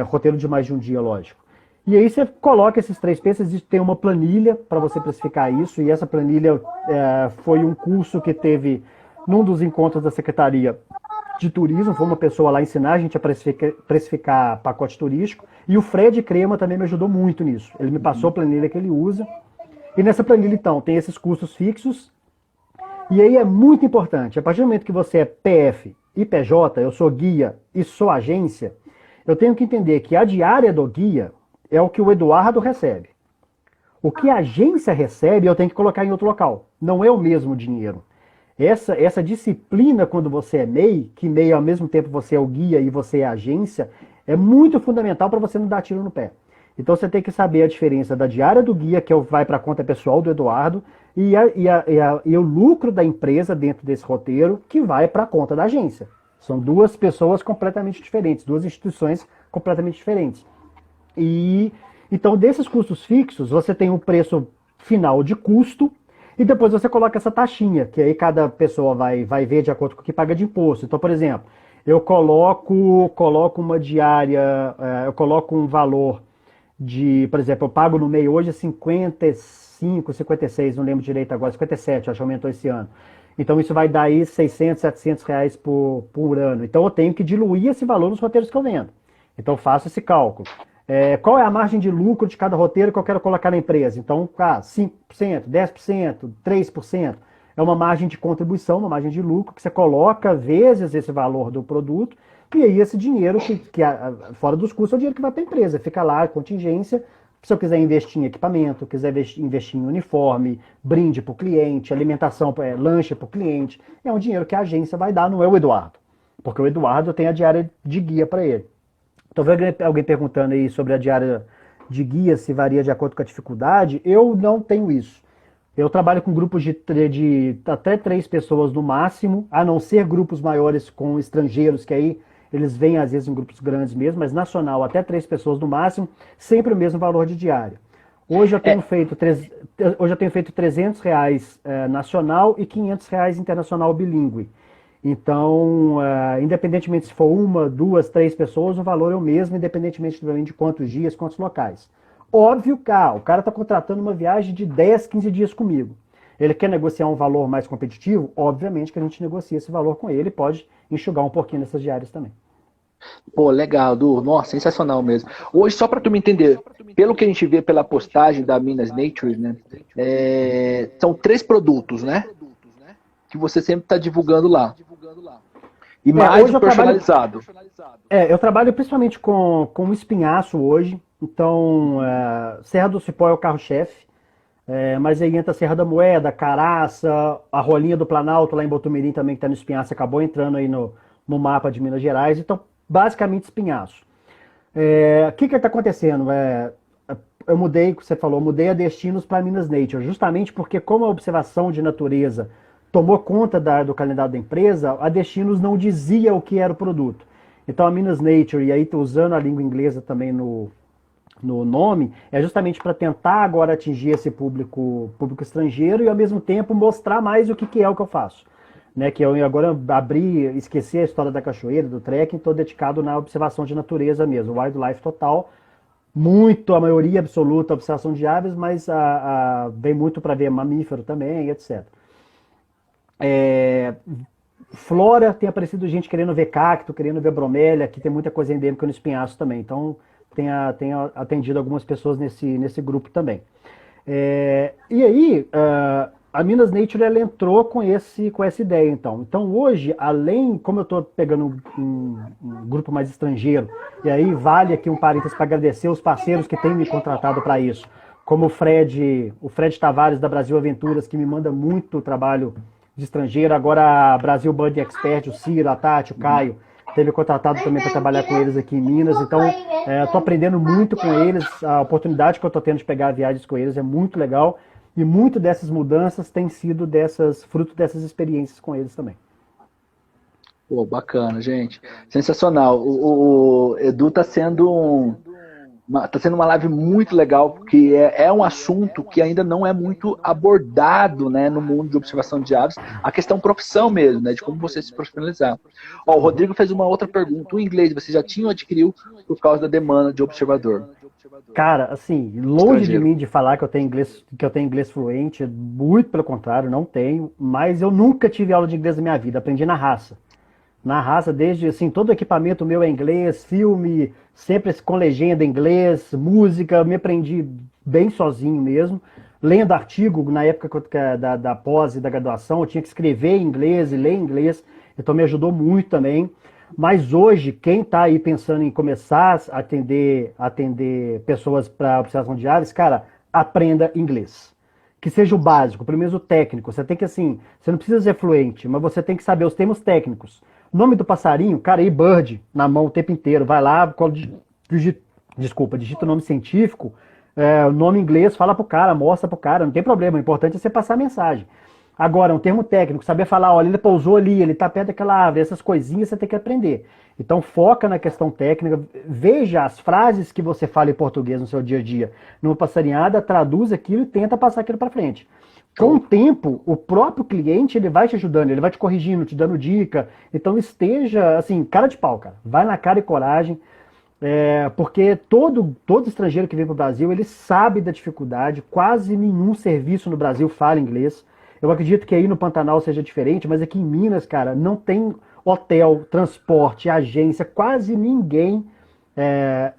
Roteiro de mais de um dia, lógico. E aí você coloca esses 3 preços e tem uma planilha para você precificar isso. E essa planilha foi um curso que teve num dos encontros da Secretaria de Turismo. Foi uma pessoa lá ensinar a gente a precificar pacote turístico. E o Fred Crema também me ajudou muito nisso. Ele me passou a planilha que ele usa. E nessa planilha, então, tem esses custos fixos. E aí é muito importante. A partir do momento que você é PF e PJ, eu sou guia e sou agência, eu tenho que entender que a diária do guia é o que o Eduardo recebe. O que a agência recebe, eu tenho que colocar em outro local. Não é o mesmo dinheiro. Essa disciplina, quando você é MEI, que MEI ao mesmo tempo você é o guia e você é a agência, é muito fundamental para você não dar tiro no pé. Então você tem que saber a diferença da diária do guia, que vai para a conta pessoal do Eduardo, e o lucro da empresa dentro desse roteiro, que vai para a conta da agência. São 2 pessoas completamente diferentes, 2 instituições completamente diferentes. E então, desses custos fixos, você tem um preço final de custo e depois você coloca essa taxinha, que aí cada pessoa vai ver de acordo com o que paga de imposto. Então, por exemplo, eu coloco uma diária, eu coloco um valor de, por exemplo, eu pago no MEI hoje 55, 56, não lembro direito agora, 57, acho que aumentou esse ano. Então isso vai dar aí 600, 700 reais por ano. Então eu tenho que diluir esse valor nos roteiros que eu vendo. Então eu faço esse cálculo. Qual é a margem de lucro de cada roteiro que eu quero colocar na empresa? Então, 5%, 10%, 3%. É uma margem de contribuição, uma margem de lucro que você coloca vezes esse valor do produto. E aí esse dinheiro, fora dos custos, é o dinheiro que vai para a empresa. Fica lá a contingência. Se eu quiser investir em equipamento, quiser investir em uniforme, brinde para o cliente, alimentação, lanche para o cliente, é um dinheiro que a agência vai dar, não é o Eduardo. Porque o Eduardo tem a diária de guia para ele. Então, alguém perguntando aí sobre a diária de guia, se varia de acordo com a dificuldade. Eu não tenho isso. Eu trabalho com grupos de até 3 pessoas no máximo, a não ser grupos maiores com estrangeiros, que aí eles vêm às vezes em grupos grandes mesmo, mas nacional até 3 pessoas no máximo, sempre o mesmo valor de diária. Hoje eu tenho feito R$ 300 nacional e R$ 500 internacional bilíngue. Então, independentemente se for 1, 2, 3 pessoas, o valor é o mesmo, independentemente de quantos dias, quantos locais. Óbvio que o cara está contratando uma viagem de 10, 15 dias comigo. Ele quer negociar um valor mais competitivo? Obviamente que a gente negocia esse valor com ele, pode enxugar um pouquinho nessas diárias também. Pô, legal, Du. Nossa, sensacional mesmo. Hoje, só para tu me entender, pelo que a gente vê pela postagem da Minas Nature, né? São 3 produtos, né? Que você sempre está divulgando lá. E mais o personalizado. Eu trabalho principalmente com espinhaço hoje. Então, Serra do Cipó é o carro-chefe. Mas aí entra a Serra da Moeda, Caraça, a Rolinha do Planalto, lá em Botumirim também, que está no espinhaço, acabou entrando aí no mapa de Minas Gerais. Então, basicamente espinhaço. O que está acontecendo? Eu mudei, você falou, mudei a destinos para Minas Nature, justamente porque como a observação de natureza tomou conta do calendário da empresa, a Destinos não dizia o que era o produto. Então a Minas Nature, e aí estou usando a língua inglesa também no nome, é justamente para tentar agora atingir esse público estrangeiro e ao mesmo tempo mostrar mais o que é o que eu faço. Né, que eu agora esqueci a história da cachoeira, do trekking, estou dedicado na observação de natureza mesmo, wildlife total, a maioria absoluta, observação de aves, mas vem muito para ver mamífero também, etc. Flora, tem aparecido gente querendo ver cacto, querendo ver bromélia, que tem muita coisa endêmica no espinhaço também, então tenho atendido algumas pessoas nesse grupo também. E aí, a Minas Nature ela entrou com essa ideia, então. Então hoje, como eu estou pegando um grupo mais estrangeiro, e aí vale aqui um parênteses para agradecer os parceiros que têm me contratado para isso. como o Fred Tavares da Brasil Aventuras, que me manda muito trabalho de estrangeiro. Agora a Brasil Buddy Expert, o Ciro, a Tati, o Caio, teve contratado também para trabalhar com eles aqui em Minas. Então, estou aprendendo muito com eles. A oportunidade que eu estou tendo de pegar viagens com eles é muito legal. E muito dessas mudanças tem sido fruto dessas experiências com eles também. Pô, bacana, gente. Sensacional. O Edu tá sendo uma live muito legal, porque é um assunto que ainda não é muito abordado, né, no mundo de observação de aves, a questão profissão mesmo, né, de como você se profissionalizar. Ó, o Rodrigo fez uma outra pergunta. O inglês você já tinha ou adquiriu por causa da demanda de observador? Cara, assim, longe de mim de falar que eu tenho inglês fluente, muito pelo contrário, não tenho, mas eu nunca tive aula de inglês na minha vida, aprendi na raça. Na raça, desde, assim, todo o equipamento meu é inglês, filme, sempre com legenda em inglês, música, me aprendi bem sozinho mesmo. Lendo artigo, na época da pós e da graduação, eu tinha que escrever em inglês e ler em inglês, então me ajudou muito também. Mas hoje, quem está aí pensando em começar a atender pessoas para observação de aves, cara, aprenda inglês. Que seja o básico, pelo menos o técnico. Você tem que, assim, você não precisa ser fluente, mas você tem que saber os termos técnicos. Nome do passarinho, cara, aí bird, na mão o tempo inteiro. Vai lá, digita o nome científico, o nome inglês, fala pro cara, mostra pro cara, não tem problema. O importante é você passar a mensagem. Agora, um termo técnico, saber falar, olha, ele pousou ali, ele tá perto daquela árvore, essas coisinhas você tem que aprender. Então foca na questão técnica, veja as frases que você fala em português no seu dia a dia. Numa passarinhada, traduz aquilo e tenta passar aquilo para frente. Com o tempo, o próprio cliente ele vai te ajudando, ele vai te corrigindo, te dando dica. Então esteja, assim, cara de pau, cara. Vai na cara e coragem, porque todo estrangeiro que vem para o Brasil, ele sabe da dificuldade, quase nenhum serviço no Brasil fala inglês. Eu acredito que aí no Pantanal seja diferente, mas aqui em Minas, cara, não tem hotel, transporte, agência, quase ninguém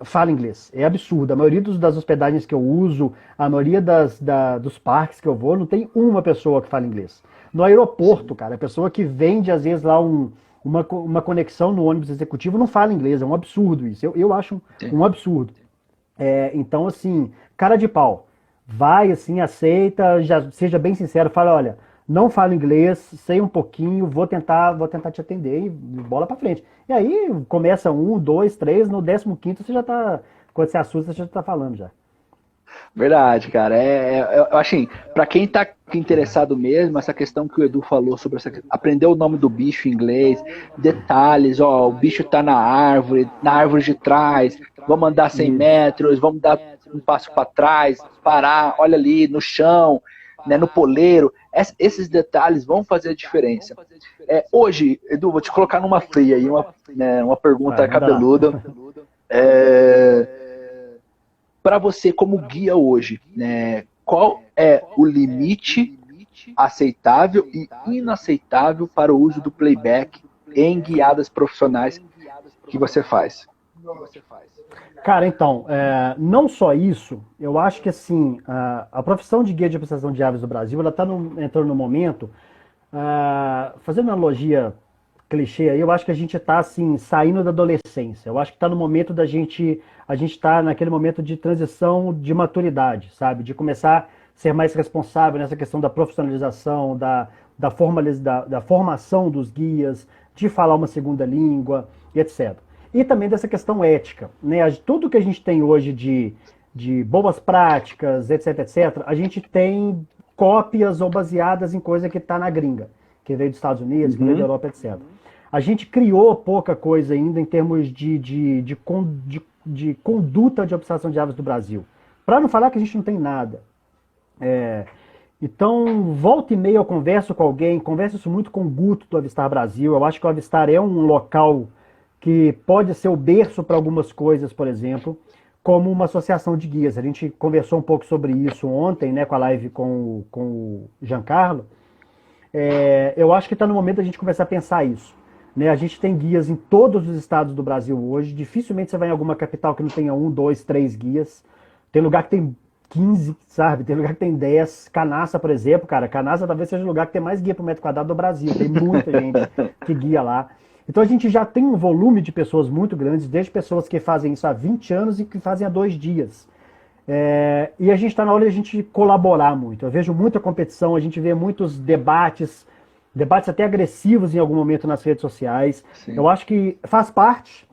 fala inglês. É absurdo. A maioria das hospedagens que eu uso, a maioria dos parques que eu vou, não tem uma pessoa que fala inglês. No aeroporto, cara, a pessoa que vende, às vezes, lá uma conexão no ônibus executivo não fala inglês. É um absurdo isso. Eu acho um absurdo. Então, assim, cara de pau. Vai, assim, aceita, já seja bem sincero, fala, olha, não falo inglês, sei um pouquinho, vou tentar te atender e bola pra frente. E aí começa 1, 2, 3, no 15º você já tá, quando você assusta, você já tá falando já. Verdade, cara. Eu acho assim, pra quem tá interessado mesmo, essa questão que o Edu falou sobre aprender o nome do bicho em inglês, detalhes, ó, o bicho tá na árvore de trás, vamos andar 100 metros, vamos dar um passo para trás, parar, olha ali no chão, né, no poleiro. Esses detalhes vão fazer a diferença. Hoje, Edu, vou te colocar numa fria aí, uma pergunta cabeluda. Para você como guia hoje, né, qual é o limite aceitável e inaceitável para o uso do playback em guiadas profissionais que você faz? Cara, então, não só isso, eu acho que assim, a profissão de guia de observação de aves do Brasil, ela está entrando no momento, fazendo uma analogia clichê aí, eu acho que a gente está assim, saindo da adolescência. Eu acho que está no momento a gente está naquele momento de transição de maturidade, sabe? De começar a ser mais responsável nessa questão da profissionalização, da formação dos guias, de falar uma segunda língua, etc. E também dessa questão ética, né? Tudo que a gente tem hoje de boas práticas, etc, etc, a gente tem cópias ou baseadas em coisa que está na gringa, que veio dos Estados Unidos, que veio da Europa, etc. A gente criou pouca coisa ainda em termos de conduta de observação de aves do Brasil. Para não falar que a gente não tem nada. Então, volta e meia eu converso com alguém, converso isso muito com o Guto do Avistar Brasil. Eu acho que o Avistar é um local que pode ser o berço para algumas coisas, por exemplo, como uma associação de guias. A gente conversou um pouco sobre isso ontem, né, com a live com o Giancarlo. Eu acho que está no momento da gente começar a pensar isso. Né? A gente tem guias em todos os estados do Brasil hoje. Dificilmente você vai em alguma capital que não tenha 1, 2, 3 guias. Tem lugar que tem 15, sabe? Tem lugar que tem 10. Canaça, por exemplo, cara. Canaça talvez seja o lugar que tem mais guia por metro quadrado do Brasil. Tem muita gente que guia lá. Então a gente já tem um volume de pessoas muito grandes, desde pessoas que fazem isso há 20 anos e que fazem há 2 dias. E a gente está na hora de a gente colaborar muito. Eu vejo muita competição, a gente vê muitos debates até agressivos em algum momento nas redes sociais. Sim. Eu acho que faz parte,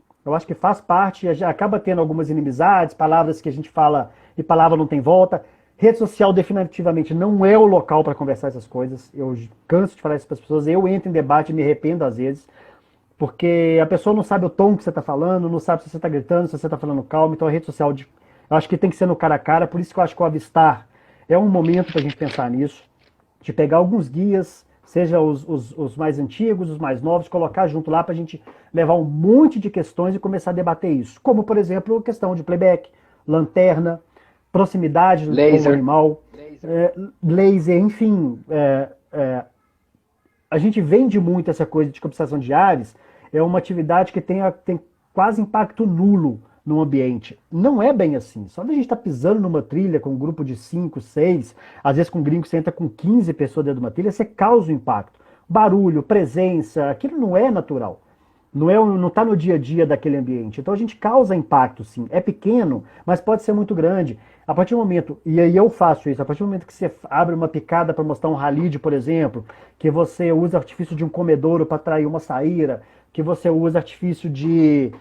já acaba tendo algumas inimizades, palavras que a gente fala e palavra não tem volta. Rede social definitivamente não é o local para conversar essas coisas. Eu canso de falar isso para as pessoas, eu entro em debate e me arrependo às vezes, porque a pessoa não sabe o tom que você está falando, não sabe se você está gritando, se você está falando calmo. Então a rede social, eu acho que tem que ser no cara a cara, por isso que eu acho que o Avistar é um momento para a gente pensar nisso, de pegar alguns guias, seja os mais antigos, os mais novos, colocar junto lá para a gente levar um monte de questões e começar a debater isso. Como, por exemplo, a questão de playback, lanterna, proximidade com o animal, laser, enfim. A gente vende muito essa coisa de que a observação de aves é uma atividade que tem quase impacto nulo no ambiente. Não é bem assim. Só da gente estar pisando numa trilha com um grupo de 5, 6, às vezes com um gringo que você entra com 15 pessoas dentro de uma trilha, você causa um impacto. Barulho, presença, aquilo não é natural. Não está no dia a dia daquele ambiente. Então a gente causa impacto, sim. É pequeno, mas pode ser muito grande. A partir do momento, e aí eu faço isso, a partir do momento que você abre uma picada para mostrar um ralide, por exemplo, que você usa artifício de um comedouro para atrair uma saíra, que você usa artifício de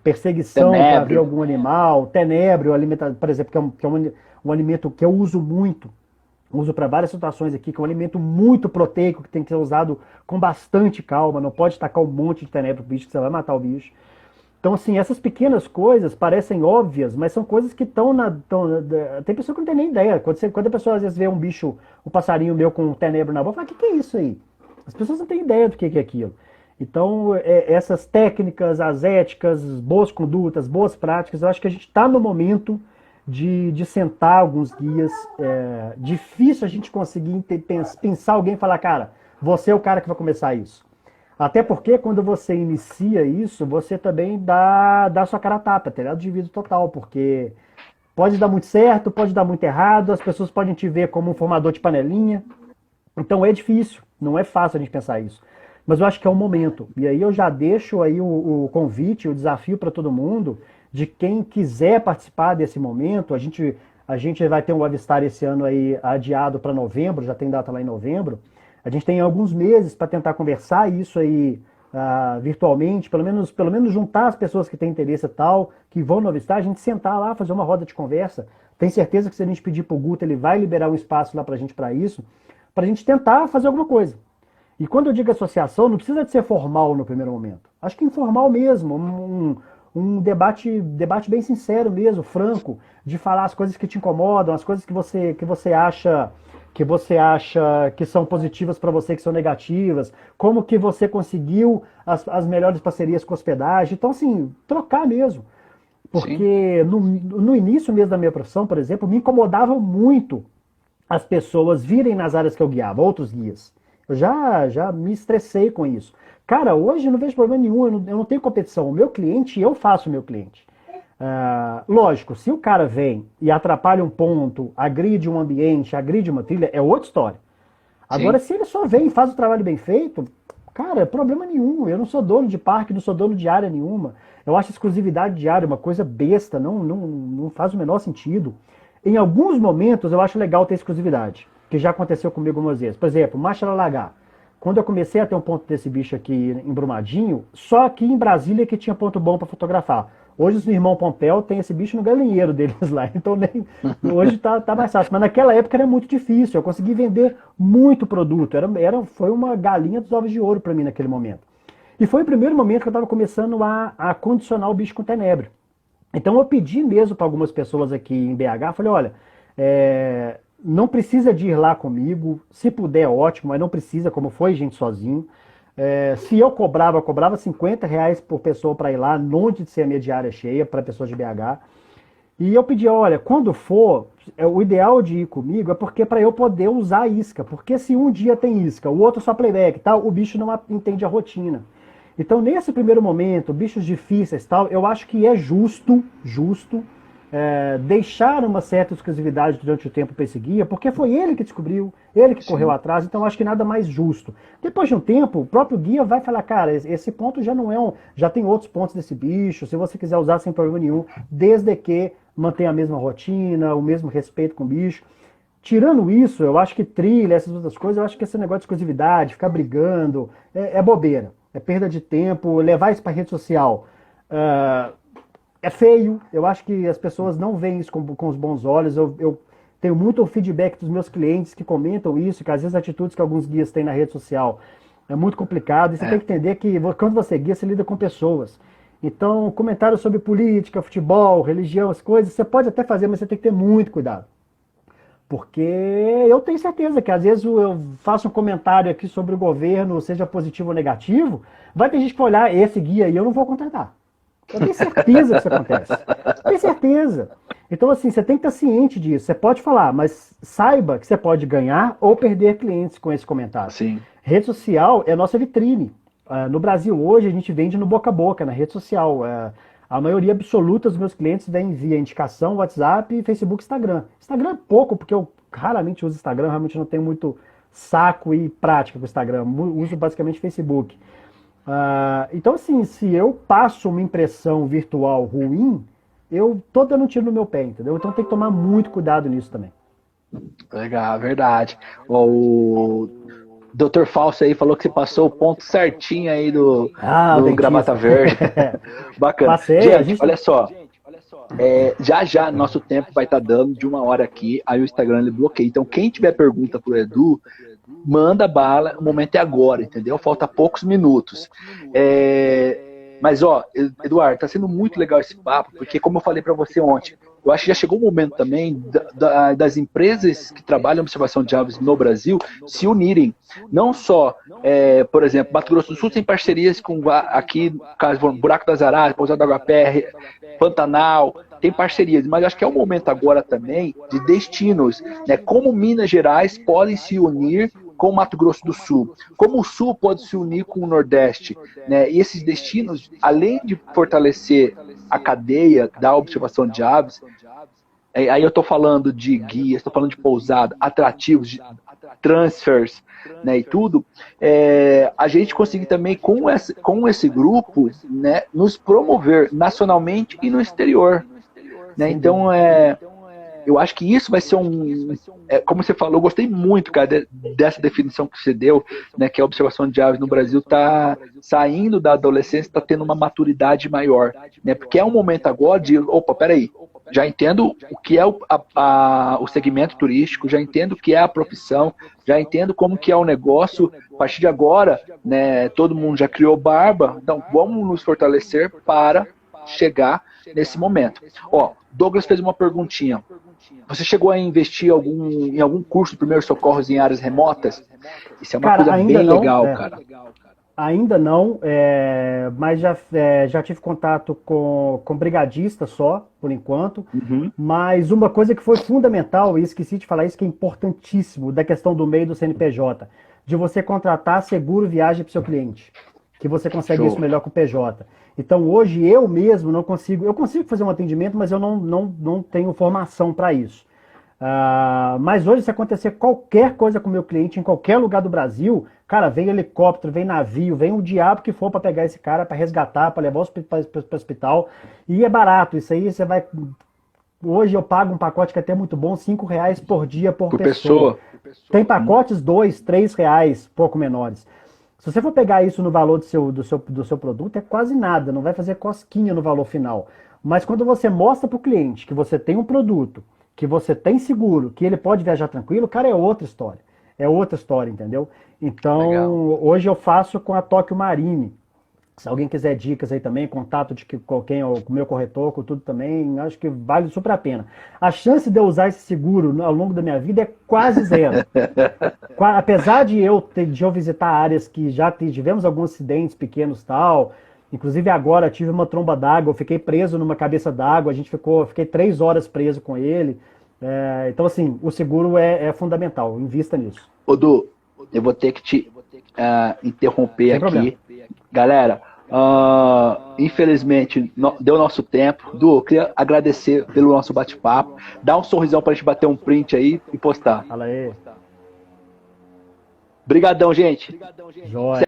perseguição para ver algum animal, tenebro, por exemplo, que é um alimento que eu uso muito, uso para várias situações aqui, que é um alimento muito proteico, que tem que ser usado com bastante calma, não pode tacar um monte de tenebro pro bicho, que você vai matar o bicho. Então, assim, essas pequenas coisas parecem óbvias, mas são coisas que estão tem pessoa que não tem nem ideia. Quando a pessoa às vezes vê um bicho, um passarinho meu com um tenebro na boca, fala, o que é isso aí? As pessoas não têm ideia do que é aquilo. Então, essas técnicas, as éticas, boas condutas, boas práticas, eu acho que a gente está no momento de sentar alguns guias. Difícil a gente conseguir pensar alguém e falar, cara, você é o cara que vai começar isso. Até porque quando você inicia isso, você também dá sua cara a tapa, telhado de vidro total, porque pode dar muito certo, pode dar muito errado, as pessoas podem te ver como um formador de panelinha. Então é difícil, não é fácil a gente pensar isso. Mas eu acho que é o momento. E aí eu já deixo aí o convite, o desafio para todo mundo, de quem quiser participar desse momento. A gente vai ter um Avistar esse ano aí adiado para novembro, já tem data lá em novembro. A gente tem alguns meses para tentar conversar isso aí virtualmente, pelo menos juntar as pessoas que têm interesse e tal, que vão no Avistar, a gente sentar lá, fazer uma roda de conversa. Tenho certeza que se a gente pedir para o Guto, ele vai liberar um espaço lá para isso, para a gente tentar fazer alguma coisa. E quando eu digo associação, não precisa de ser formal no primeiro momento. Acho que informal mesmo, um debate bem sincero mesmo, franco, de falar as coisas que te incomodam, as coisas que você acha que são positivas para você, que são negativas, como que você conseguiu as melhores parcerias com hospedagem. Então, assim, trocar mesmo. Porque no início mesmo da minha profissão, por exemplo, me incomodava muito as pessoas virem nas áreas que eu guiava, outros guias. Eu já me estressei com isso. Cara, hoje eu não vejo problema nenhum, eu não tenho competição. O meu cliente, eu faço o meu cliente. Lógico, se o cara vem e atrapalha um ponto, agride um ambiente, agride uma trilha, é outra história. Agora, se ele só vem e faz o trabalho bem feito, cara, problema nenhum. Eu não sou dono de parque, não sou dono de área nenhuma. Eu acho exclusividade de área uma coisa besta, não faz o menor sentido. Em alguns momentos eu acho legal ter exclusividade, que já aconteceu comigo algumas vezes. Por exemplo, Machalalaga. Quando eu comecei a ter um ponto desse bicho aqui em Brumadinho, só aqui em Brasília que tinha ponto bom para fotografar. Hoje os irmãos Pompeu tem esse bicho no galinheiro deles lá, então hoje tá mais fácil. Mas naquela época era muito difícil, eu consegui vender muito produto, foi uma galinha dos ovos de ouro para mim naquele momento. E foi o primeiro momento que eu estava começando a condicionar o bicho com tenebro. Então eu pedi mesmo para algumas pessoas aqui em BH, falei, olha, não precisa de ir lá comigo, se puder ótimo, mas não precisa, como foi gente sozinho. Se eu cobrava R$50 por pessoa para ir lá, longe de ser a minha diária cheia, para pessoas de BH. E eu pedi, olha, quando for, o ideal de ir comigo é porque para eu poder usar a isca. Porque se um dia tem isca, o outro só playback e tal, o bicho não entende a rotina. Então, nesse primeiro momento, bichos difíceis e tal, eu acho que é justo deixar uma certa exclusividade durante o tempo para esse guia, porque foi ele que descobriu, ele que correu atrás, então acho que nada mais justo. Depois de um tempo, o próprio guia vai falar, cara, esse ponto já não é já tem outros pontos desse bicho, se você quiser usar sem problema nenhum, desde que mantenha a mesma rotina, o mesmo respeito com o bicho. Tirando isso, eu acho que trilha, essas outras coisas, eu acho que esse negócio de exclusividade, ficar brigando, é bobeira, é perda de tempo, levar isso para rede social. É feio, eu acho que as pessoas não veem isso com os bons olhos. Eu tenho muito feedback dos meus clientes que comentam isso, que às vezes atitudes que alguns guias têm na rede social é muito complicado. E você tem que entender que quando você guia, você lida com pessoas. Então, comentários sobre política, futebol, religião, as coisas, você pode até fazer, mas você tem que ter muito cuidado. Porque eu tenho certeza que às vezes eu faço um comentário aqui sobre o governo, seja positivo ou negativo, vai ter gente que vai olhar esse guia e eu não vou contratar. Eu tenho certeza que isso acontece. Tenho certeza. Então, assim, você tem que estar ciente disso. Você pode falar, mas saiba que você pode ganhar ou perder clientes com esse comentário. Sim. Rede social é a nossa vitrine. No Brasil, hoje, a gente vende no boca a boca, na rede social. A maioria absoluta dos meus clientes vem via indicação, WhatsApp, Facebook, Instagram. Instagram é pouco, porque eu raramente uso Instagram, realmente não tenho muito saco e prática com o Instagram. Uso basicamente Facebook. Então, assim, se eu passo uma impressão virtual ruim, eu tô dando um tiro no meu pé, entendeu? Então tem que tomar muito cuidado nisso também. Legal, verdade. O Dr. Fausto aí falou que você passou o ponto certinho aí do Gravata Verde. Bacana. Passei, gente, olha só. Já nosso tempo vai estar dando de 1 hora aqui, aí o Instagram ele bloqueia. Então, quem tiver pergunta pro Edu, manda bala, o momento é agora, entendeu? Falta poucos minutos. Mas, Eduardo, tá sendo muito legal esse papo, porque como eu falei para você ontem, eu acho que já chegou o momento também das empresas que trabalham em observação de aves no Brasil se unirem. Não só, por exemplo, Mato Grosso do Sul tem parcerias com, aqui, no caso, Buraco das Araras, Pousada do Aguapé, Pantanal, tem parcerias, mas acho que é o momento agora também de destinos, né? Como Minas Gerais podem se unir com o Mato Grosso do Sul, como o Sul pode se unir com o Nordeste, né? E esses destinos, além de fortalecer a cadeia da observação de aves, aí eu estou falando de guias, estou falando de pousada, atrativos, de transfers, né, e tudo, a gente conseguir também com esse grupo, né, nos promover nacionalmente e no exterior, né? Então, eu acho que isso vai ser como você falou, eu gostei muito, cara, dessa definição que você deu, né, que a observação de aves no Brasil está saindo da adolescência, está tendo uma maturidade maior, né, porque é um momento agora de, peraí, já entendo o que é o segmento turístico, já entendo o que é a profissão, já entendo como que é o negócio, a partir de agora, né, todo mundo já criou barba, então vamos nos fortalecer para chegar nesse momento. Douglas fez uma perguntinha. Você chegou a investir em algum curso de primeiros socorros em áreas remotas? Isso é uma coisa bem legal, cara. Ainda não, mas já tive contato com brigadista só, por enquanto. Uhum. Mas uma coisa que foi fundamental, e esqueci de falar isso, que é importantíssimo, da questão do meio do CNPJ, de você contratar seguro viagem para o seu cliente, que você consegue isso melhor com o PJ. Então hoje eu mesmo não consigo, eu consigo fazer um atendimento, mas eu não tenho formação para isso. Mas hoje, se acontecer qualquer coisa com o meu cliente em qualquer lugar do Brasil, cara, vem helicóptero, vem navio, vem o diabo que for para pegar esse cara, para resgatar, para levar para o hospital. E é barato, isso aí você vai... Hoje eu pago um pacote que é até muito bom, R$5 por dia por pessoa. Tem pacotes R$2, R$3, pouco menores. Se você for pegar isso no valor do seu produto, é quase nada, não vai fazer cosquinha no valor final. Mas quando você mostra para o cliente que você tem um produto, que você tem seguro, que ele pode viajar tranquilo, cara, é outra história. É outra história, entendeu? Então, legal. Hoje eu faço com a Tóquio Marine. Se alguém quiser dicas aí também, contato com quem é o meu corretor, com tudo também, acho que vale super a pena. A chance de eu usar esse seguro ao longo da minha vida é quase zero. Apesar de eu visitar áreas que já tivemos alguns acidentes pequenos e tal, inclusive agora tive uma tromba d'água, eu fiquei preso numa cabeça d'água, fiquei 3 horas preso com ele. Então, assim, o seguro é fundamental, invista nisso. Du, eu vou ter que te interromper aqui. Galera, Infelizmente, deu nosso tempo. Du, eu queria agradecer pelo nosso bate-papo. Dá um sorrisão pra gente bater um print aí e postar. Fala aí. Obrigadão, gente. Joia.